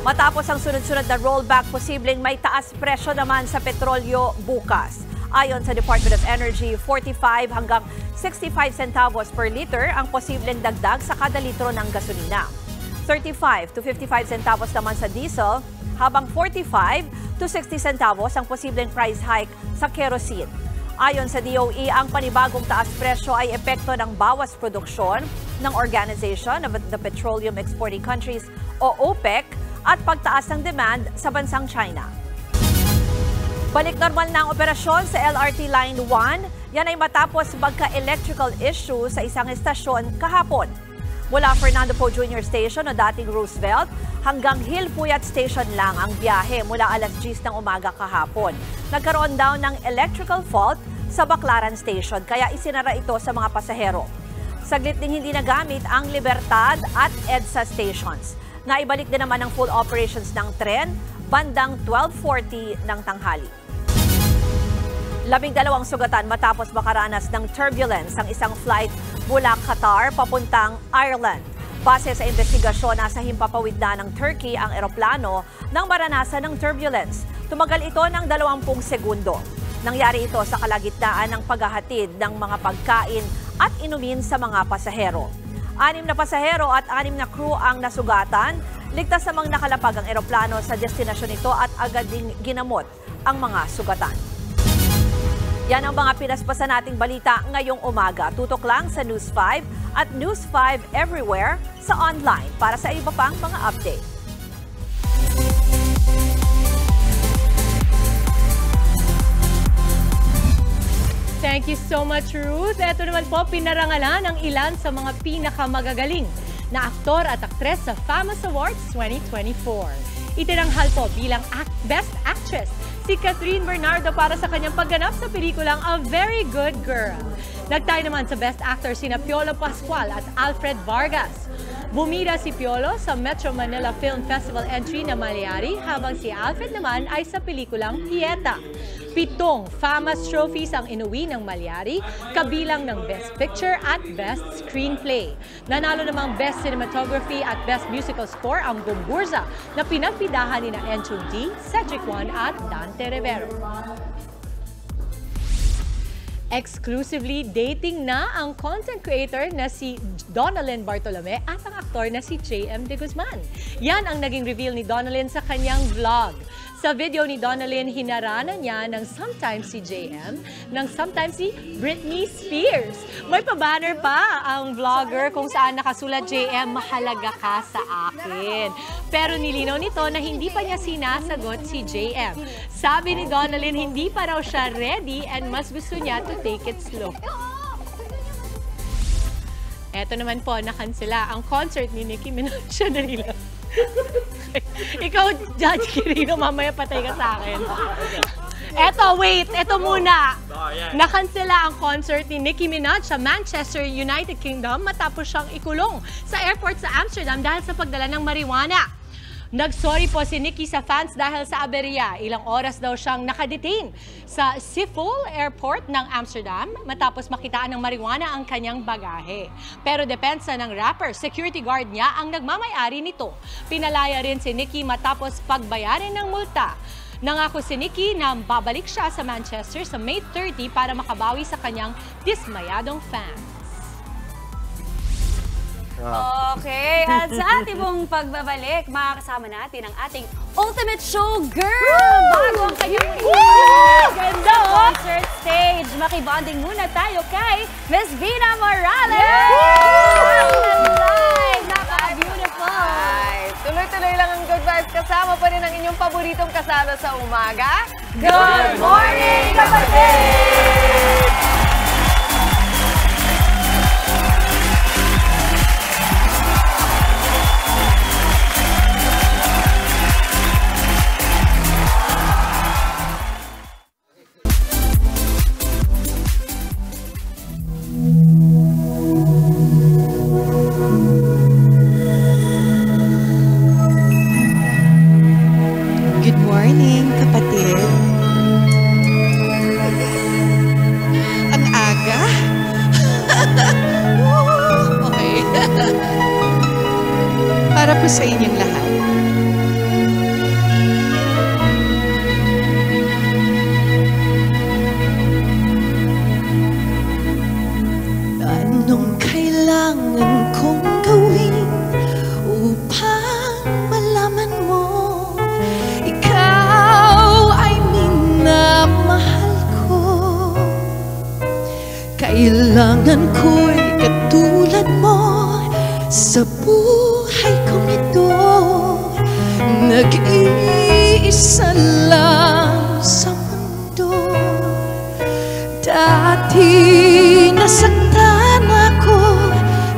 S17: Matapos ang sunod-sunod na rollback, posibleng may taas presyo naman sa petrolyo bukas. Ayon sa Department of Energy, 45 hanggang 65 centavos per liter ang posibleng dagdag sa kada litro ng gasolina. 35 to 55 centavos naman sa diesel, habang 45 to 60 centavos ang posibleng price hike sa kerosene. Ayon sa DOE, ang panibagong taas presyo ay epekto ng bawas produksyon ng Organization of the Petroleum Exporting Countries o OPEC at pagtaas ng demand sa bansang China. Balik normal na ang operasyon sa LRT Line 1. Yan ay matapos magka-electrical issue sa isang estasyon kahapon. Mula Fernando Poe Jr. Station o dating Roosevelt hanggang Hilpuyat Station lang ang biyahe mula alas 10 ng umaga kahapon. Nagkaroon daw ng electrical fault sa Baclaran Station kaya isinara ito sa mga pasahero. Saglit ding hindi nagamit ang Libertad at EDSA stations. Naibalik din naman ang full operations ng tren bandang 12:40 ng tanghali. 12 sugatan matapos makaranas ng turbulence ang isang flight mula Qatar papuntang Ireland. Base sa investigasyon, nasa himpapawid na ng Turkey ang eroplano nang maranasan ng turbulence. Tumagal ito ng 20 segundo. Nangyari ito sa kalagitnaan ng paghahatid ng mga pagkain at inumin sa mga pasahero. 6 na pasahero at 6 na crew ang nasugatan. Ligtas namang nakalapag ang eroplano sa destinasyon nito at agad ding ginamot ang mga sugatan. Yan ang mga pinaspasan nating balita ngayong umaga. Tutok lang sa News 5 at News 5 everywhere sa online para sa iba pang mga update.
S2: Thank you so much, Ruth. Ito naman po, pinarangalan ng ilan sa mga pinakamagagaling na aktor at aktres sa FAMAS Awards 2024. Itinanghal po bilang Best Actress si Catherine Bernardo para sa kanyang pagganap sa pelikulang A Very Good Girl. Nagtayo naman sa Best Actor sina Piolo Pascual at Alfred Vargas. Bumida si Piolo sa Metro Manila Film Festival entry na Maliari habang si Alfred naman ay sa pelikulang Pieta. 7 FAMAS trophies ang inuwi ng Maliari, kabilang ng Best Picture at Best Screenplay. Nanalo namang Best Cinematography at Best Musical Score ang Gumburza na pinagpidahan ni Enchong D, Cedric Juan at Dante Rivero. Exclusively dating na ang content creator na si Donalyn Bartolome at ang aktor na si JM De Guzman. Yan ang naging reveal ni Donalyn sa kanyang vlog. Sa video ni Donalyn, hinarana niya ng sometimes si JM, ng sometimes si Britney Spears. May pa-banner pa ang vlogger kung saan nakasulat, JM, mahalaga ka sa akin. Pero nilinaw nito na hindi pa niya sinasagot si JM. Sabi ni Donalyn, hindi pa raw siya ready and mas gusto niya to take it slow. Eto naman po, nakansela ang concert ni Nicki Minaj. Siya na nila. Ikaw, Judge Quirino, mamaya patay ka sa akin. Eto, wait, eto muna. Nakansela ang concert ni Nicki Minaj sa Manchester, United Kingdom matapos siyang ikulong sa airport sa Amsterdam dahil sa pagdala ng marijuana. Nagsorry po si Nicki sa fans dahil sa aberya. Ilang oras daw siyang nakadetain sa Schiphol Airport ng Amsterdam matapos makitaan ng marijuana ang kanyang bagahe. Pero depensa ng rapper, security guard niya ang nagmamayari nito. Pinalaya rin si Nicki matapos pagbayarin ng multa. Nangako si Nicki na babalik siya sa Manchester sa May 30 para makabawi sa kanyang dismayadong fans.
S3: Okay, at sa ating pong pagbabalik, makakasama natin ang ating Ultimate Showgirl! Bago ang kanyang ganda concert stage. Makibonding muna tayo kay Miss Vina Morales! Live! Naka-beautiful!
S5: Tuloy-tuloy lang ang good vibes. Kasama pa rin ang inyong paboritong kasalo sa umaga.
S3: Good morning, kapatid!
S18: Good morning, kapatid. Ang aga? Okay. Para po sa inyong lahat. Anong kailangan kong gawin upang malaman mo ikaw ay minamahal ko? Kailangan ko'y katulad mo sa buhay kong ito. Nag-iisa lang sa mundo. Dati nasaktan ako,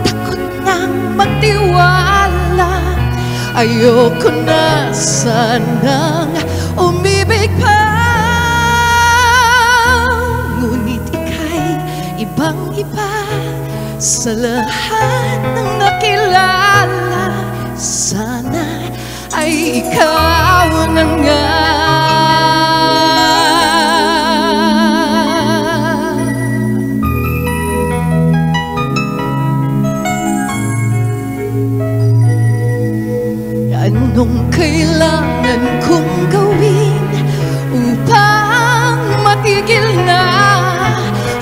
S18: takot nang ayoko na sanang umibig pa. Ngunit ika'y ibang-iba sa lahat ng nakilala. Sana ay ikaw na nga. Anong kailangan kong gawin upang matigil na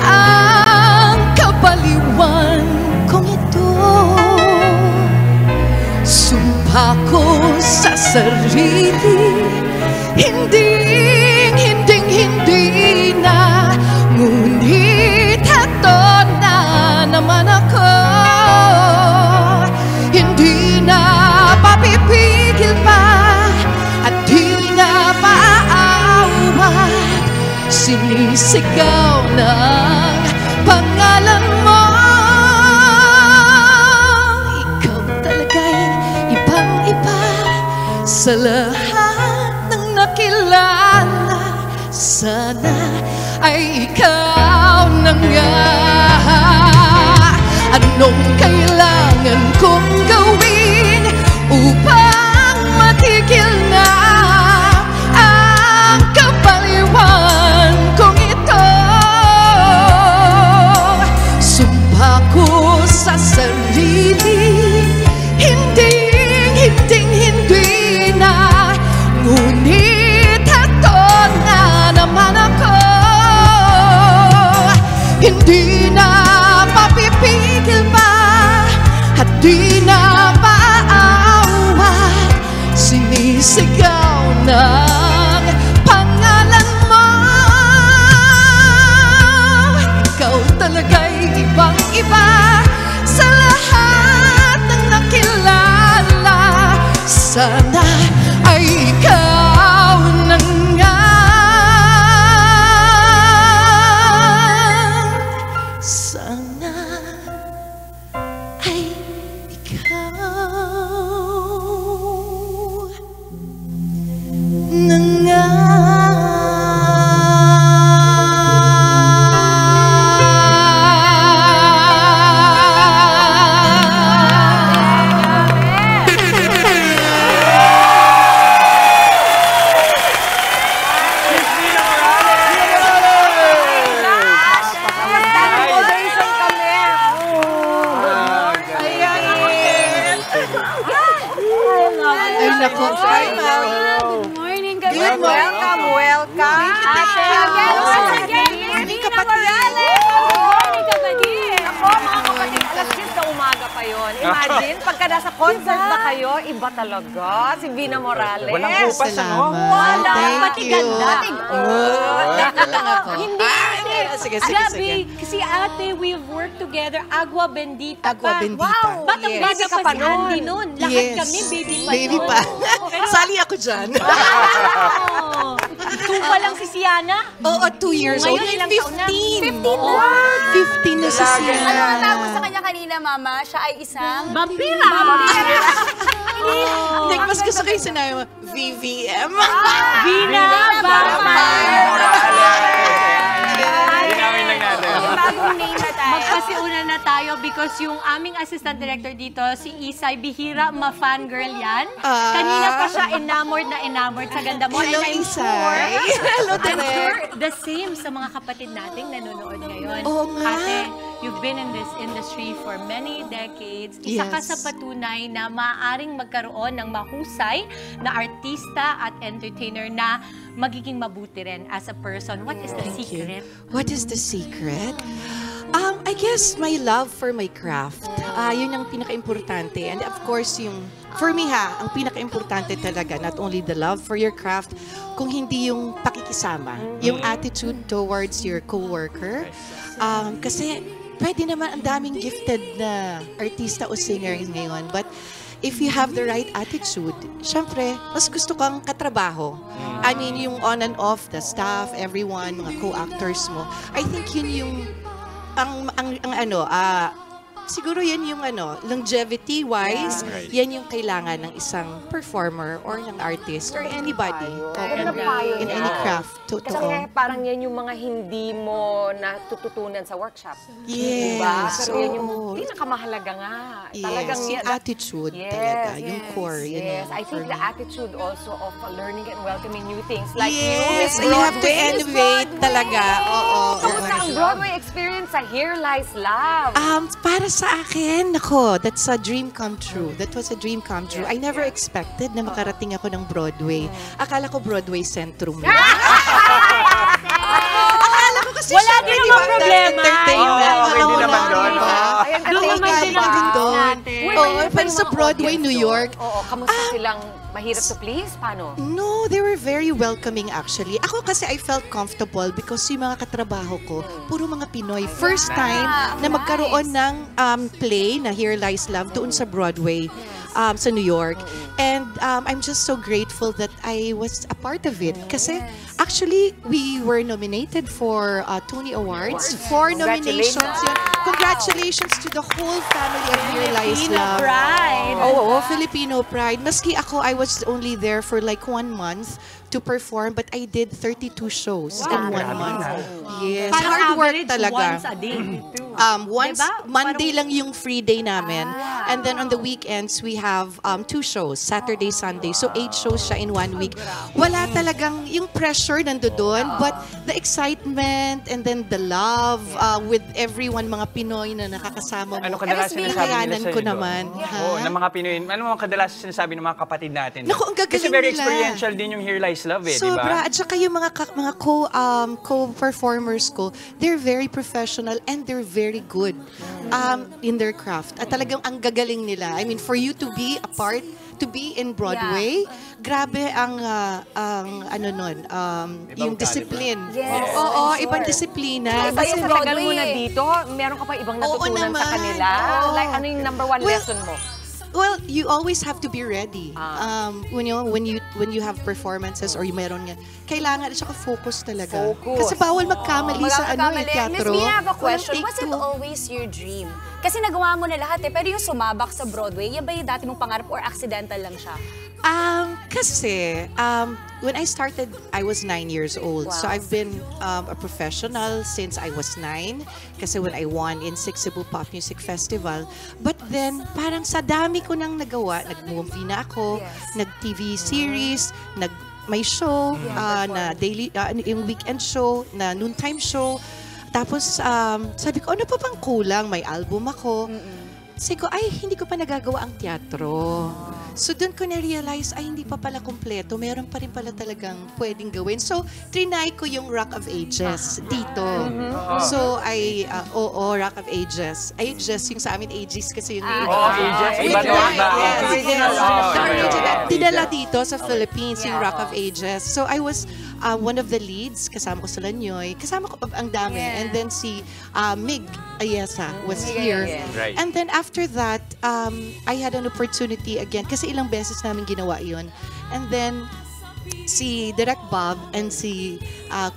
S18: ang kabaliwan kong ito? Sumpa ko sa sarili, hindi na, ngunit eto na naman ako. Hindi na papipigil pa at di na maaawat, sinisigaw ng pangalan mo. Ikaw talaga'y ibang-iba sa lahat ng nakilala. Sana ay ikaw na nga. Anong kailangan kong gawin upang matigil na ang kabaliwan kong ito? Sumpa ko sa sarili, hindi na, ngunit eto na naman ako. Hindi na papipigil pa at di na maaawat, sinisigaw ng pangalan mo. Ikaw talaga'y ibang-iba sa lahat ng nakilala. Sana ay ikaw na nga. Sana ay ikaw na nga.
S3: Good morning,
S5: Good welcome.
S3: Ate,
S5: Mga kapatid, alas 10 na umaga pa yun. Imagine, pagka nasa concert ba kayo, iba talaga. Si Vina Morales.
S1: Walang kupas, ano?
S5: Wala. Pati ganda.
S3: Hindi.
S5: Sige.
S2: Kasi ate, we've worked together. Agua Bendita
S18: Agua
S2: pa.
S18: Bendita.
S2: Wow. Batang-bata
S5: Yes.
S2: pa si Andy nun. Lahat
S18: Yes.
S2: kami, baby pa.
S18: Baby
S2: nun.
S18: pa.
S2: Pero-
S18: Sali ako dyan.
S2: Oh. Two pa lang si Siana.
S18: Oo, 2 years old.
S2: Ngayon, ilang taon na?
S18: 15. 15 na si Siana.
S3: Ano ang tawag mo sa kanya kanina, Mama? Siya ay isang...
S2: Vampira.
S18: Hindi, mas gusto kayo sinabi mo, VVM.
S2: Vina
S1: Linawin lang natin.
S3: Bagong name na tayo.
S2: Magpasiuna na tayo because yung aming assistant director dito, si Isay, bihira ma-fangirl yan. Kanina pa siya enamored sa ganda mo.
S18: Hello,
S2: And I'm
S18: Isay.
S2: sure,
S18: Hello,
S2: I'm
S18: Direk.
S2: sure the same sa mga kapatid nating nanonood ngayon.
S18: Oo nga.
S2: Ate, you've been in this industry for many decades. Isa ka
S18: Yes.
S2: sa patunay na maaaring magkaroon ng mahusay na artista at entertainer na magiging mabuti rin as a person. What is the secret?
S19: What is the secret? I guess my love for my craft. Yun ang pinaka-importante. And of course, for me ang pinaka-importante talaga, not only the love for your craft, kung hindi yung pakikisama, yung attitude towards your co-worker. Kasi pwede naman ang daming gifted na artista o singer ngayon. But if you have the right attitude, syempre, mas gusto kang katrabaho. I mean, yung on and off, the staff, everyone, mga co-actors mo. I think yun yung siguro yan yung longevity-wise, yan yung kailangan ng isang performer or ng artist or anybody in any craft.
S5: Kasi parang yan yung mga hindi mo natututunan sa workshop.
S19: Yes.
S5: Diba? Pero yan yung pinakamahalaga nga. Talagang
S19: yung attitude talaga, yung core.
S5: Yes, I think the attitude also of learning and welcoming new things. Like
S19: yes,
S5: you
S19: have to innovate talaga. Oo.
S5: Kamusta ang Broadway experience sa Here Lies Love?
S19: Para sa akin, that's a dream come true. That was a dream come true. I never expected na makarating ako ng Broadway. Akala ko Broadway Centrum. Akala ko kasi
S2: wala din naman problema.
S1: Okay din naman doon.
S2: Doon naman din naman doon.
S19: Pero sa Broadway, New York.
S5: Kamusta silang mahirap to please? Paano?
S19: No, they were very welcoming actually. Ako kasi I felt comfortable because yung mga katrabaho ko, puro mga Pinoy. First time na magkaroon ng play na Here Lies Love doon sa Broadway. Sa New York. And I'm just so grateful that I was a part of it. Kasi actually, we were nominated for Tony Awards. 4 nominations. Congratulations to the whole family of Here Lies Love.
S2: Filipino Pride.
S19: Oo, Filipino Pride. Maski ako, I was only there for like 1 month to perform, but I did 32 shows in 1 month. Yes, hard work talaga.
S2: Once a day.
S19: Once, Monday lang yung free day namin. And then on the weekends, we have 2 shows, Saturday, Sunday. So 8 shows siya in 1 week. Wala talagang yung pressure nandoon, but the excitement and then the love with everyone, mga Pinoy na nakakasama mo.
S1: Ano kadalasan sinasabi nila sa'yo
S19: ko naman.
S1: Oo, ng mga Pinoy. Ano ang kadalasan sinasabi ng mga kapatid natin?
S19: Naku, ang gagaling
S1: kasi very
S19: nila.
S1: experiential din yung Here Lies Love eh, di ba?
S19: Sobra. At saka yung mga co-performers ko, they're very professional and they're very good in their craft. At talagang ang gagaling nila. I mean, for you to be a part, to be in Broadway, grabe ang yung discipline.
S5: Yes.
S19: Oo, ibang disiplina.
S5: Kasi sa tagal mo na dito, meron ka pa ibang natutunan sa kanila? Like, ano yung number 1 lesson mo?
S19: Well, you always have to be ready. When you have performances or meron nga, kailangan at saka focus talaga. Kasi bawal magkamali sa teatro.
S3: Miss Mina, I have a question. Was it always your dream? Kasi nagawa mo na lahat pero yung sumabak sa Broadway, yan ba yung dati mong pangarap or accidental lang siya?
S19: Kasi when I started, I was 9 years old. Wow. So I've been a professional since I was 9. Kasi when I won in Cebu Pop Music Festival. But then, parang sa dami ko nang nagawa, nag-movie na ako, nag-TV series, may show, na daily, yung weekend show, na noontime show. Tapos, sabi ko, ano pa bang kulang? May album ako. Sabi ko, ay, hindi ko pa nagagawa ang teatro. So, doon ko na-realize, ay, hindi pa pala kompleto. Meron pa rin pala talagang pwedeng gawin. So, trinay ko yung Rock of Ages dito. So, Rock of Ages. Ages, yung sa amin, Ages kasi yun.
S1: Ages. Iba doon ba?
S19: Dinala dito sa Philippines, yung Rock of Ages. So, I was one of the leads. Kasama ko sa Lanyoy. Kasama ko ang dami. And then si Mig Ayesa was here.
S1: Right.
S19: And then after that, I had an opportunity again. Kasi ilang beses namin ginawa yun. And then, si Direk Bob and si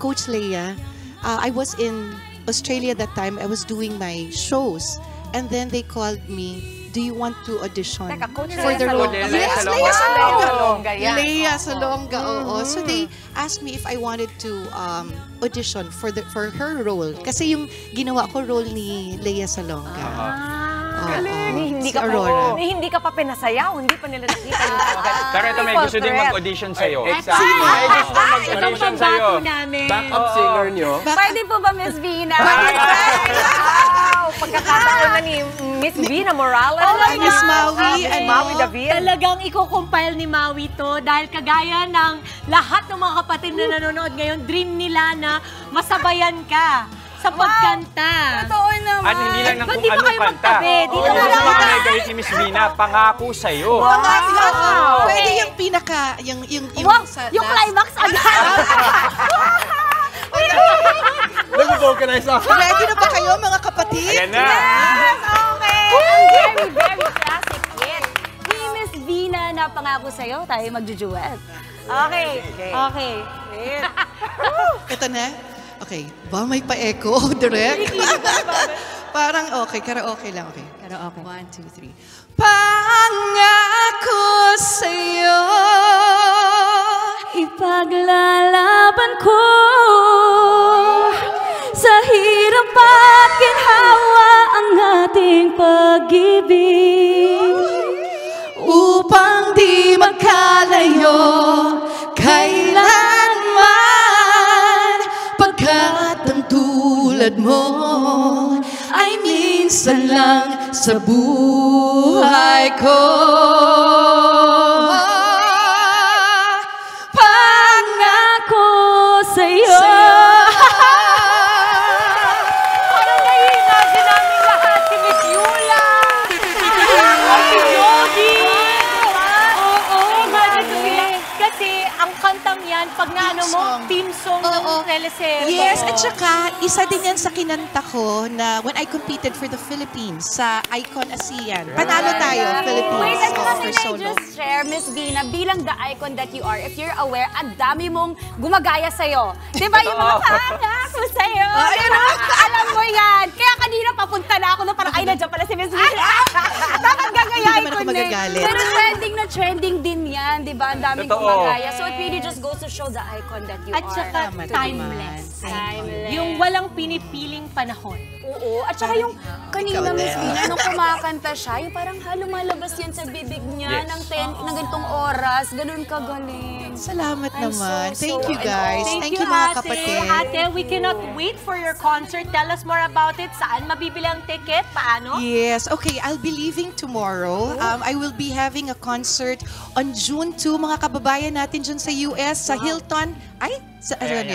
S19: Coach Leia, I was in Australia that time. I was doing my shows. And then they called me, do you want to audition for the role? Yes, Leia Salonga. Leia Salonga, oo. So they asked me if I wanted to audition for her role. Kasi yung ginawa ko role ni Leia Salonga.
S5: Hindi ka pa pinasayaw, hindi pa nila nakita yung
S1: pero ito may gusto din mag-audition sa'yo.
S4: Exactly.
S1: May gusto mag-audition sa'yo.
S4: Backup singer nyo.
S3: Pwede po ba, Miss Vina?
S5: Pagkakataon na ni Miss Vina Morales.
S19: Miss Maui.
S5: Maui David.
S2: Talagang i-compile ni Maui to dahil kagaya ng lahat ng mga kapatid na nanonood ngayon, dream nila na masabayan ka sa pagkanta.
S3: Totoo naman.
S1: At hindi lang ng kung anong kanta.
S2: Dito
S1: Yung gusto mga nagahit ni Miss Vina, pangako sa'yo.
S19: Pwede yung pinaka, yung
S3: climax agad.
S4: Nag-vocalize ako.
S19: Ready na ba kayo, mga kapatid?
S1: Ayan na.
S3: Yes, okay. Very, very classic hit. Ni Miss Vina na pangako sa'yo, tayo magjujuet. Okay.
S19: Ito na? Okay. Ba, may pa-echo, direct? Parang okay, karaoke lang. Okay. Pero okay. 1, 2, 3. Pangako sa'yo,
S20: ipaglalaban ko sa hirap at ginhawa ang ating pag-ibig,
S19: upang di magkalayo kailanman, pagkat ang tulad mo ay minsan lang sa buhay ko.
S20: Pangako sa'yo.
S2: Parang nai-imagine namin lahat si Miss Yula, si Jody. Oo, imagine ko sila. Kasi ang kantang yan, pag naano mo, team song ng teleserye.
S19: Yes, at saka isa din yan sa kinanta ko na when I competed for the Philippines sa Icon ASEAN. Panalo tayo, Philippines.
S3: Wait, at
S19: for
S3: can I
S19: solo.
S3: just share, Miss Dina, bilang the icon that you are, if you're aware, ang dami mong gumagaya sa'yo. Di ba yung mga pangako sa'yo? Alam mo yan. Kaya kanina papunta na ako na parang, ay, nandiyan pala si Miss Dina. Dapat gagayahin ko na. Pero trending din yan, di ba? Ang daming gumagaya. So it really just goes to show the icon that you are.
S2: At saka timeless. Yung walang pinipiling panahon.
S3: Oo. At saka yung kanina, Miss Dina, nung kumakanta siya, yung parang lumalabas yan sa bibig niya ng ganitong oras. Ganun kagaling.
S19: Salamat naman. Thank you, guys. Thank you, mga kapatid.
S2: Ate, we cannot wait for your concert. Tell us more about it. Saan mabibili ang ticket? Paano?
S19: Yes. Okay, I'll be leaving tomorrow. I will be having a concert on June 2. Mga kababayan natin dyan sa US, sa Hilton.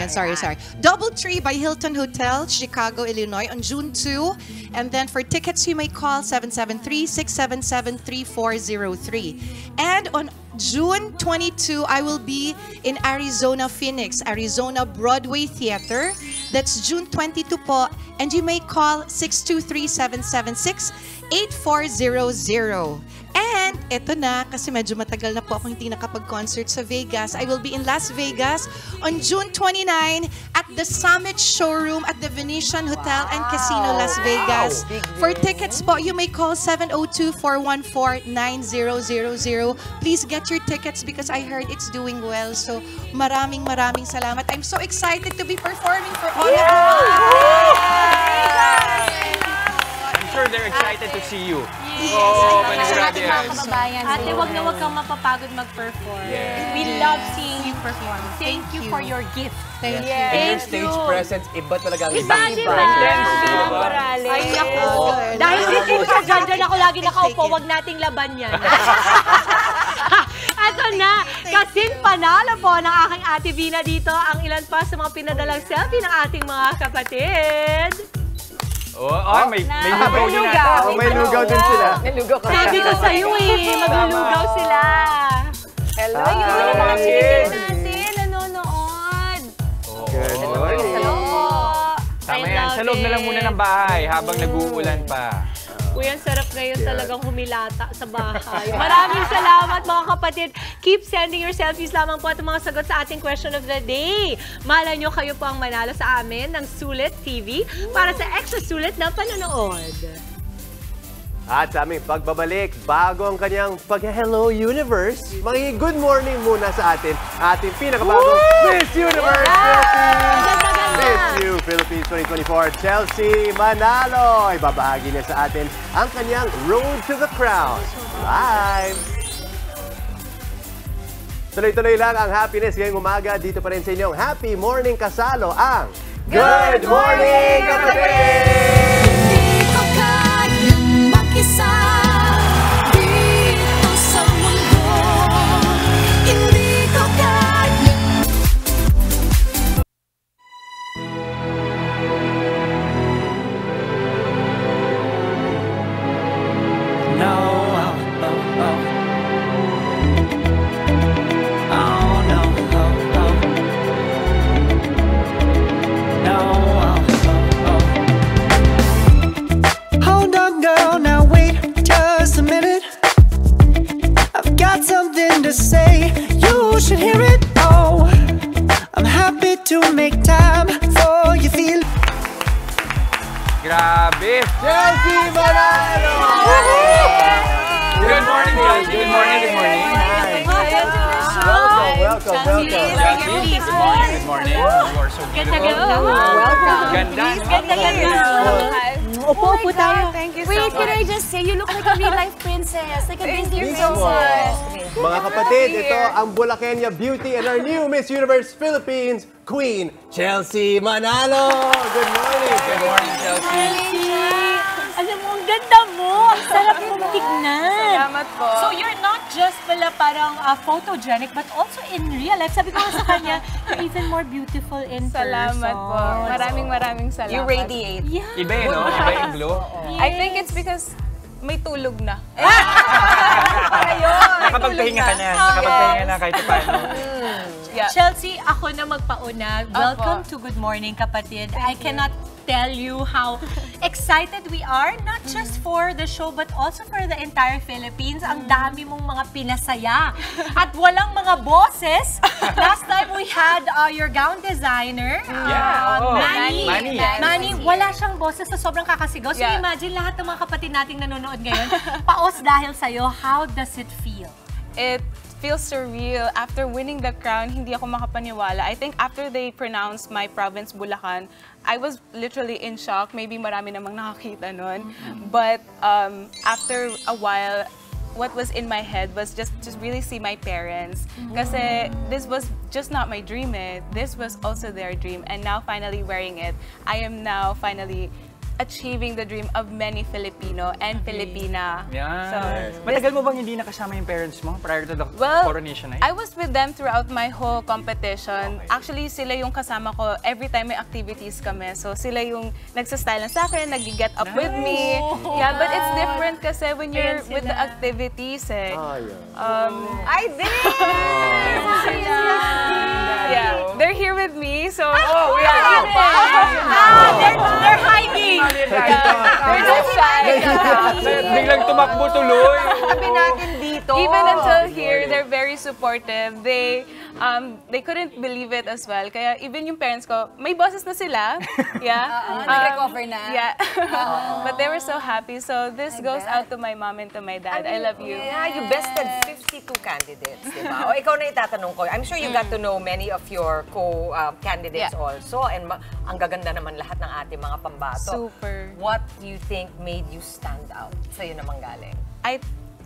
S19: Sorry. DoubleTree by Hilton Hotel, Chicago, Illinois on June 2. And then for tickets, you may call 773-677-3403. And on June 22, I will be in Arizona, Phoenix, Arizona Broadway Theater. That's June 22 po. And you may call 623-776-8400. And eto na, kasi medyo matagal na po ako hindi nakapag-concert sa Vegas. I will be in Las Vegas on June 29 at the Summit Showroom at the Venetian Hotel and Casino Las Vegas. For tickets po, you may call 702-414-9000. Please get your tickets because I heard it's doing well. So maraming salamat. I'm so excited to be performing for all of you.
S1: I'm sure they're excited to see you.
S3: Yes.
S2: Ate, wag na wag kang mapapagod mag-perform.
S1: Yes.
S2: We love seeing you perform. Thank you for your gift.
S4: Thank you. And your stage presence, iba talaga ang
S2: Iba, di ba? Ay, ako. Dahil dito sa dyan ako lagi nakaupo, wag nating laban yan. Ito na, kasing panalo po ng aking Ate Vina dito ang ilan pa sa mga pinadalang selfie ng ating mga kapatid.
S1: May lugaw din ata.
S4: May lugaw din sila.
S2: Sabi ko sa'yo maglulugaw sila.
S3: Hello, yung mga pinipili natin, nanonood.
S1: Hello. Tama yan, sa loob na lang muna ng bahay habang nag-uulan pa.
S2: Uy, ang sarap ngayon talagang humilata sa bahay. Maraming salamat mga kapatid. Keep sending your selfies lamang po at mga sagot sa ating question of the day. Malay nyo kayo po ang manalo sa amin ng Sulit TV para sa extra sulit na panonood.
S4: At sa aming pagbabalik, bago ang kanyang pag-Hello Universe, good morning muna sa ating pinakabagong Miss Universe Philippines! Miss You Philippines 2024, Chelsea Manalo! Ibabahagi niya sa atin ang kanyang Road to the Crown. Live! Tuloy-tuloy lang ang happiness ngayong umaga. Dito pa rin sa inyong Happy Morning Kasalo ang Good Morning Kapatid!
S20: Isa dito sa mundo, hindi ko kaya.
S21: No, oh no, no. Hold on, girl, now wait just a minute. I've got something to say, you should hear it. Oh, I'm happy to make time for you. Feel
S1: Grabe!
S4: Chelsea Manalo!
S1: Good morning, Chelsea. Good morning.
S4: Welcome.
S1: Chelsea, good morning. You are so beautiful.
S3: Welcome.
S1: Ganda.
S3: Upo tayo.
S5: Thank you so
S3: Wait,
S5: much.
S3: can I just say, you look like a real-life princess. Like a Disney princess.
S4: Mga kapatid, ito ang Bulakenya Beauty and our new Miss Universe Philippines Queen, Chelsea Manalo. Good morning.
S1: Good morning, Chelsea.
S2: Alam mo, ang ganda mo. Ang sarap mong tignan.
S5: Salamat po.
S2: So you're not just pala parang photogenic, but also in real life. Sabi ko nga sa kanya, you're even more beautiful in
S5: Salamat po. Maraming salamat.
S3: You radiate.
S2: Yeah.
S1: Iba eh, no? Iba yung glow.
S5: I think it's because may tulog na.
S3: Para yun.
S1: Nakapagpahinga ka na. Nakapagpahinga na kahit paano.
S2: Chelsea, ako na magpauna. Welcome to Good Morning, kapatid. I cannot tell you how excited we are, not just for the show, but also for the entire Philippines. Ang dami mong mga pinasaya. At walang mga bosses. Last time we had your gown designer, Manny. Wala siyang boses sa sobrang kakasigaw. So imagine lahat ng mga kapatid nating nanonood ngayon, paos dahil sa'yo. How does it feel?
S6: It feels surreal. After winning the crown, hindi ako makapaniwala. I think after they pronounced my province, Bulacan, I was literally in shock. Maybe marami namang nakakita nun. But after a while, what was in my head was just really see my parents. Kasi this was just not my dream. This was also their dream. And now finally wearing it, I am now finally achieving the dream of many Filipino and Filipina.
S1: Matagal mo bang hindi nakasama yung parents mo prior to the coronation night?
S6: I was with them throughout my whole competition. Actually, sila yung kasama ko every time may activities kami. So sila yung nagsastyle na sa akin, nag-get up with me. Yeah, but it's different kasi when you're with the activities
S5: I did!
S6: Yeah, they're here with me, so
S2: they're hiding!
S6: They're just shy.
S1: Biglang tumakbo tuloy.
S5: Sabi natin dito.
S6: Even until here, they're very supportive. They couldn't believe it as well. Kaya even yung parents ko, may bosses na sila.
S3: Nag-recover na.
S6: Yeah. But they were so happy. So this goes out to my mom and to my dad. I love you.
S5: Yeah, you bested 52 candidates, di ba? O ikaw na itatanong ko. I'm sure you got to know many of your co-candidates also. And ang gaganda naman lahat ng ating mga pambato.
S6: Super.
S5: What do you think made you stand out? Sa'yo naman galing.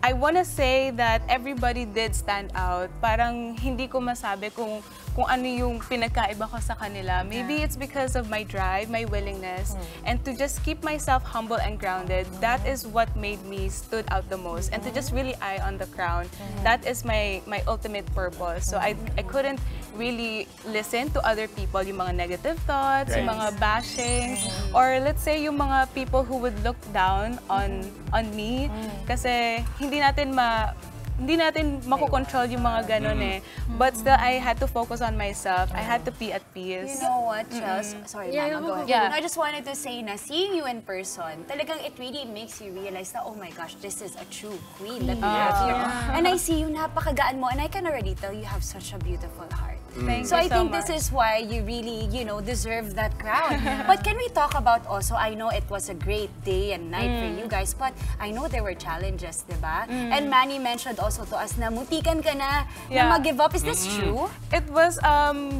S6: I want to say that everybody did stand out. Parang hindi ko masabi kung ano yung pinagkaiba ko sa kanila. Maybe it's because of my drive, my willingness, and to just keep myself humble and grounded. That is what made me stood out the most. And to just really eye on the crown. That is my ultimate purpose. So I couldn't really listen to other people, yung mga negative thoughts, yung mga bashing, or let's say yung mga people who would look down on me. Kasi hindi natin makokontrol yung mga ganun But still, I had to focus on myself. I had to be at peace.
S3: You know what, Chels? Sorry, Mama, go ahead. I just wanted to say na seeing you in person, talagang it really makes you realize na, oh my gosh, this is a true queen that we have here. And I see you, napakagaan mo, and I can already tell you have such a beautiful heart.
S6: Thank
S3: So
S6: you
S3: I think this is why you really, deserve that crown. But can we talk about also, I know it was a great day and night for you guys, but I know there were challenges, diba? And Manny mentioned also to us na mutikan ka na mag-give up. Is this true?
S6: It was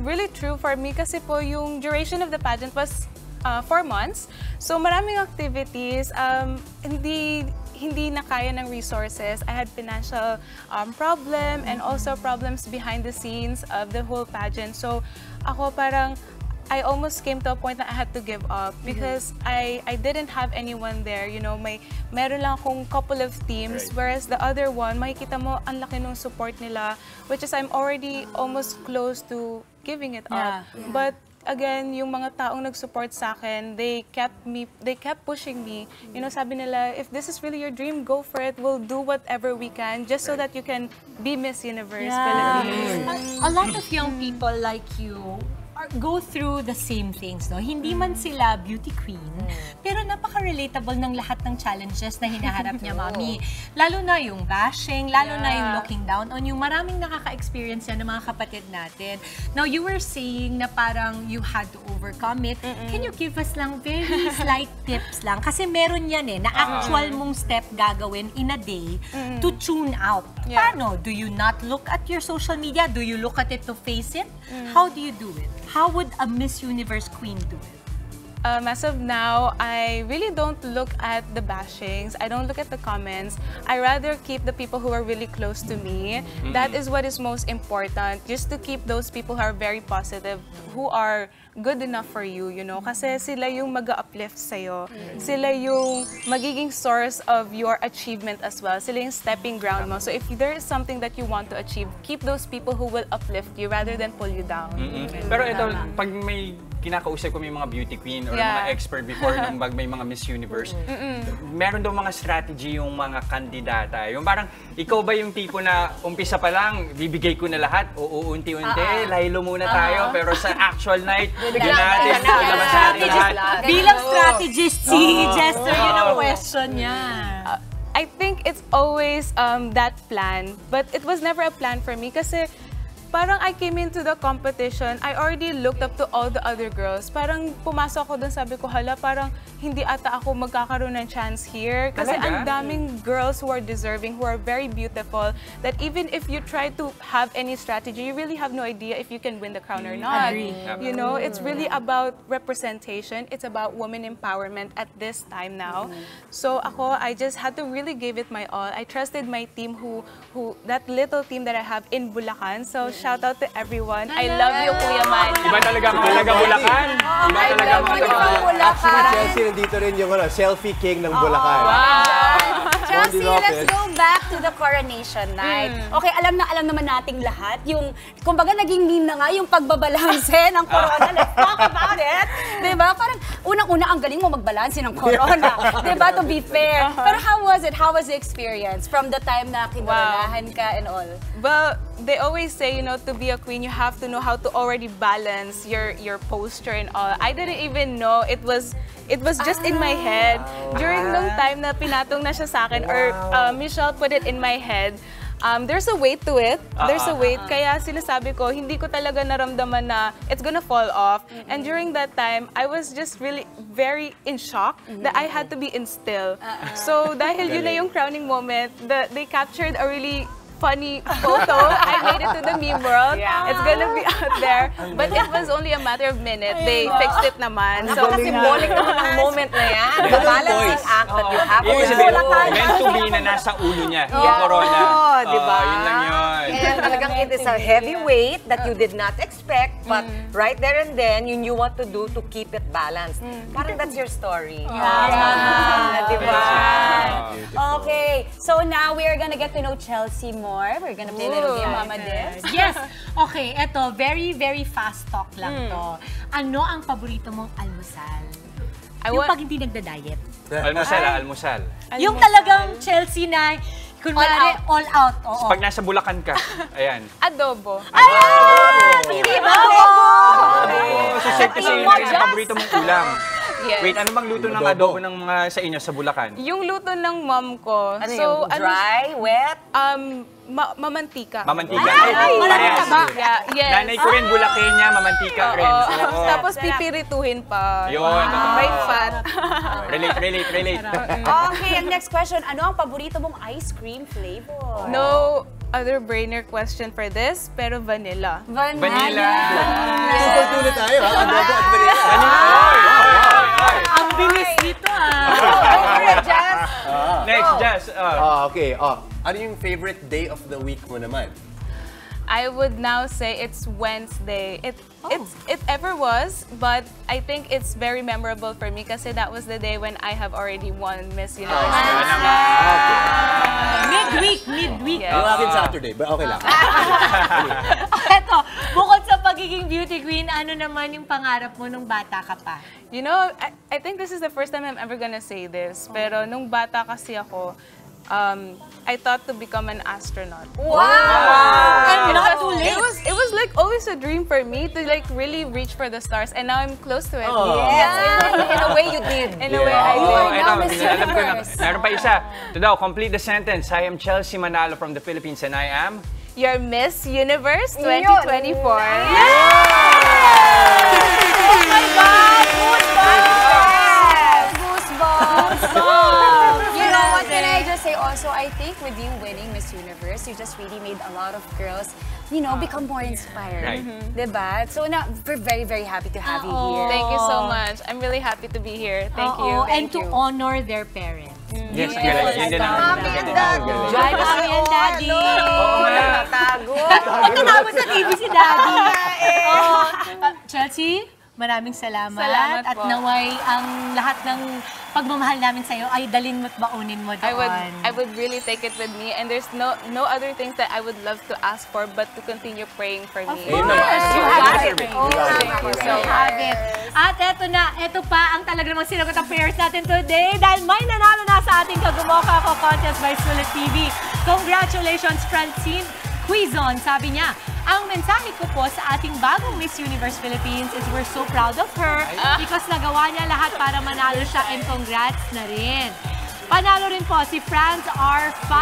S6: really true for me kasi po yung duration of the pageant was 4 months. So maraming activities, hindi na kaya ng resources. I had financial problem and also problems behind the scenes of the whole pageant. So ako parang I almost came to a point that I had to give up because I didn't have anyone there. You know, meron lang akong couple of teams, whereas the other one, makikita mo ang laki ng support nila, which is I'm already almost close to giving it up. But again, yung mga taong nag-support sa akin, they kept pushing me. You know, sabi nila, if this is really your dream, go for it. We'll do whatever we can just so that you can be Miss Universe Philippines.
S2: A lot of young people like you go through the same things, no? Hindi man sila beauty queen, pero napaka-relatable ng lahat ng challenges na hinaharap niya, Mami. Lalo na yung bashing, lalo na yung looking down on yung maraming nakaka-experience yan ng mga kapatid natin. Now, you were saying na parang you had to overcome it. Can you give us lang very slight tips lang? Kasi meron yan na actual mong step gagawin in a day to tune out. Paano? Do you not look at your social media? Do you look at it to face it? How do you do it? How would a Miss Universe queen do it?
S6: As of now, I really don't look at the bashings. I don't look at the comments. I rather keep the people who are really close to me. That is what is most important. Just to keep those people who are very positive, who are good enough for you, you know? Kasi sila yung mag-uplift sa'yo. Sila yung magiging source of your achievement as well. Sila yung stepping ground mo. So if there is something that you want to achieve, keep those people who will uplift you rather than pull you down.
S1: Pero ito, pag may kinakausap ko may mga beauty queen or mga expert before nung may mga Miss Universe, meron daw mga strategy yung mga kandidata. Yung parang, ikaw ba yung tipo na umpisa pa lang, bibigay ko na lahat, o unti-unti, lahilo muna tayo, pero sa actual night, bigyan natin, labas natin lahat.
S2: Bilang strategist, si Jester, yun ang question niya.
S6: I think it's always that plan, but it was never a plan for me kasi parang I came into the competition, I already looked up to all the other girls. Parang pumasok ako dun, sabi ko, hala, parang hindi ata ako magkakaroon ng chance here. Kasi ang daming girls who are deserving, who are very beautiful, that even if you try to have any strategy, you really have no idea if you can win the crown or not. You know, it's really about representation. It's about women empowerment at this time now. So ako, I just had to really give it my all. I trusted my team that little team that I have in Bulacan. So shout out to everyone. I love you, Kuya Manny.
S1: Iba talaga mga taga-Bulacan. Iba talaga mga taga-Bulacan.
S4: Actually, Chelsea, nandito rin yung selfie king ng Bulacan.
S3: Chelsea, let's go back to the coronation night. Okay, alam naman nating lahat. Yung, kumbaga, naging meme na nga yung pagbabalanse ng corona. Let's talk about it. Diba? Parang, unang-una, ang galing mo magbalanse ng corona. Diba? To be fair. Pero how was it? How was the experience from the time na kinoronahan ka and all?
S6: Well, they always say, you know, to be a queen, you have to know how to already balance your posture and all. I didn't even know it was just in my head. During nung time na pinatong na siya sa akin, or Michelle put it in my head, there's a weight to it. There's a weight. Kaya sinasabi ko, hindi ko talaga naramdaman na it's gonna fall off. And during that time, I was just really very in shock that I had to be in still. So dahil yun na yung crowning moment, they captured a really funny photo. I made it to the meme world. It's gonna be out there. But it was only a matter of minutes. They fixed it naman.
S5: So, symbolic naman ang moment na yan. The balancing act that you have to do.
S1: Meant to be na nasa ulo niya. Yung corona.
S5: Diba?
S1: Yun lang yun.
S5: And talagang it is a heavy weight that you did not expect, but right there and then, you knew what to do to keep it balanced. Parang that's your story.
S3: Diba? Okay, so now we're gonna get to know Chelsea more. We're gonna play a little game, Mama Dips.
S2: Yes. Okay, eto, very, very fast talk lang to. Ano ang paborito mong almusal? Yung pag hindi nagda-diet.
S1: Almusal.
S2: Yung talagang Chelsea na, kunwari, all out. Oo.
S1: Pag nasa Bulacan ka, ayan.
S6: Adobo.
S2: Ayan! Hindi ba?
S1: Adobo! So, kasi yun yung paborito mong ulam.
S6: Yes.
S1: Wait, ano bang luto ng adobo ng mga sa inyo sa Bulacan?
S6: Yung luto ng mom ko.
S5: Ano yung dry, wet?
S6: Mamantika.
S1: Mamantika.
S2: Ay, malamig ba?
S6: Yes.
S1: Nanay ko rin, Bulakenya, mamantika rin.
S6: Tapos pipirituhin pa.
S1: Yun.
S6: May fat.
S1: Relate.
S3: Okay, ang next question. Ano ang paborito mong ice cream flavor?
S6: No other brainer question for this, pero vanilla.
S1: Vanilla.
S4: Tuloy tayo, ha? Adobo at vanilla.
S2: Ang bilis dito,
S1: Next, Jess.
S4: Okay. Ano yung favorite day of the week mo naman?
S6: I would now say it's Wednesday. It ever was, but I think it's very memorable for me kasi that was the day when I have already won Miss Universe.
S2: Midweek.
S4: Yung akin Saturday, but okay lang.
S2: Eto, bukod sa pagiging beauty queen, ano naman yung pangarap mo nung bata ka pa?
S6: You know, I think this is the first time I'm ever gonna say this, pero nung bata kasi ako, I thought to become an astronaut.
S3: Wow!
S2: And not too late.
S6: It was like always always a dream for me to like really reach for the stars, and now I'm close to it.
S5: Yes, in a way you did.
S6: In a way I did.
S1: Alam ko na. Meron pa isa. Ito daw, complete the sentence. I am Chelsea Manalo from the Philippines and I am...
S6: Your Miss Universe 2024.
S3: Oh my God! Goosebumps! You know what can I just say also? I think with you winning Miss Universe, you just really made a lot of girls, you know, become more inspired.
S1: Right.
S3: Diba? So now, we're very, very happy to have you here.
S6: Thank you so much. I'm really happy to be here. Thank you.
S2: And to honor their parents.
S1: Yes, galing. Yun din ang...
S2: Mommy and Daddy. Mommy and Daddy.
S5: Natago.
S2: Tinawa sa TV si Daddy. Chelsea, maraming salamat.
S6: Salamat
S2: at
S6: po.
S2: naway ang lahat ng pagmamahal namin sa'yo ay dalin mo at baunin mo doon.
S6: I would really take it with me, and there's no other things that I would love to ask for but to continue praying for me.
S2: Of course! You have it. You have it. At eto pa ang talaga namang sinagot ang prayers natin today dahil may nanalo na sa ating Kagumoka Ako Contest by Sulit TV. Congratulations, Francine Quizon. Sabi niya, ang mensahe ko po sa ating bagong Miss Universe Philippines is we're so proud of her because nagawa niya lahat para manalo siya, and congrats na rin. Panalo rin po si Franz R5.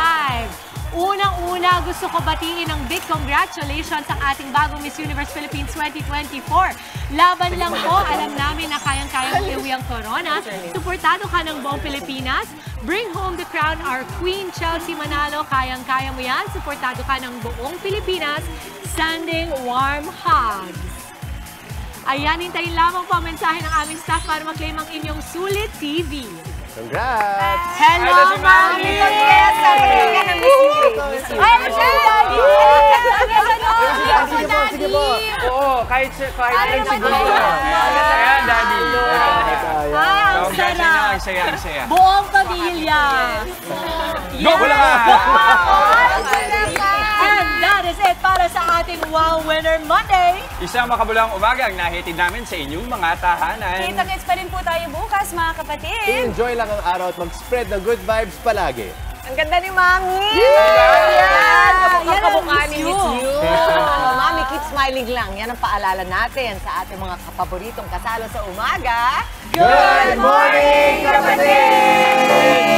S2: Unang-una, gusto ko batiin ng big congratulations sa ating bagong Miss Universe Philippines 2024. Laban lang po, alam namin na kayang-kayang iuwi ang corona. Suportado ka ng buong Pilipinas. Bring home the crown, our Queen Chelsea Manalo. Kayang-kaya mo yan. Suportado ka ng buong Pilipinas. Sending warm hugs. Ayan, hintayin lamang po ang mensahe ng aming staff para maklaim ang inyong Sulit TV.
S4: Congrats!
S2: Hello, Mami!
S3: Yes! Ay, Daddy!
S4: Sige po.
S1: Oo, kahit rin siguro. Ayan, Daddy.
S2: Ang
S1: Congratulations, ang saya.
S2: Buong pamilya.
S1: Go, wala ka!
S2: And that is it para sa ating Wow Winner Monday.
S1: Isang makabulang umaga ang nahihatid namin sa inyong mga tahanan.
S3: Kita-kits pa rin po tayo bukas, mga kapatid.
S4: Enjoy lang ang araw at mag-spread ng good vibes palagi.
S5: Ang ganda ni Mami!
S3: Yan!
S5: Kapag kamukha ni
S3: Miss
S5: Miss
S3: You.
S5: You. Mami, keep smiling lang. Yan ang paalala natin sa ating mga kapaboritong kasalo sa umaga.
S4: Good morning, kapatid!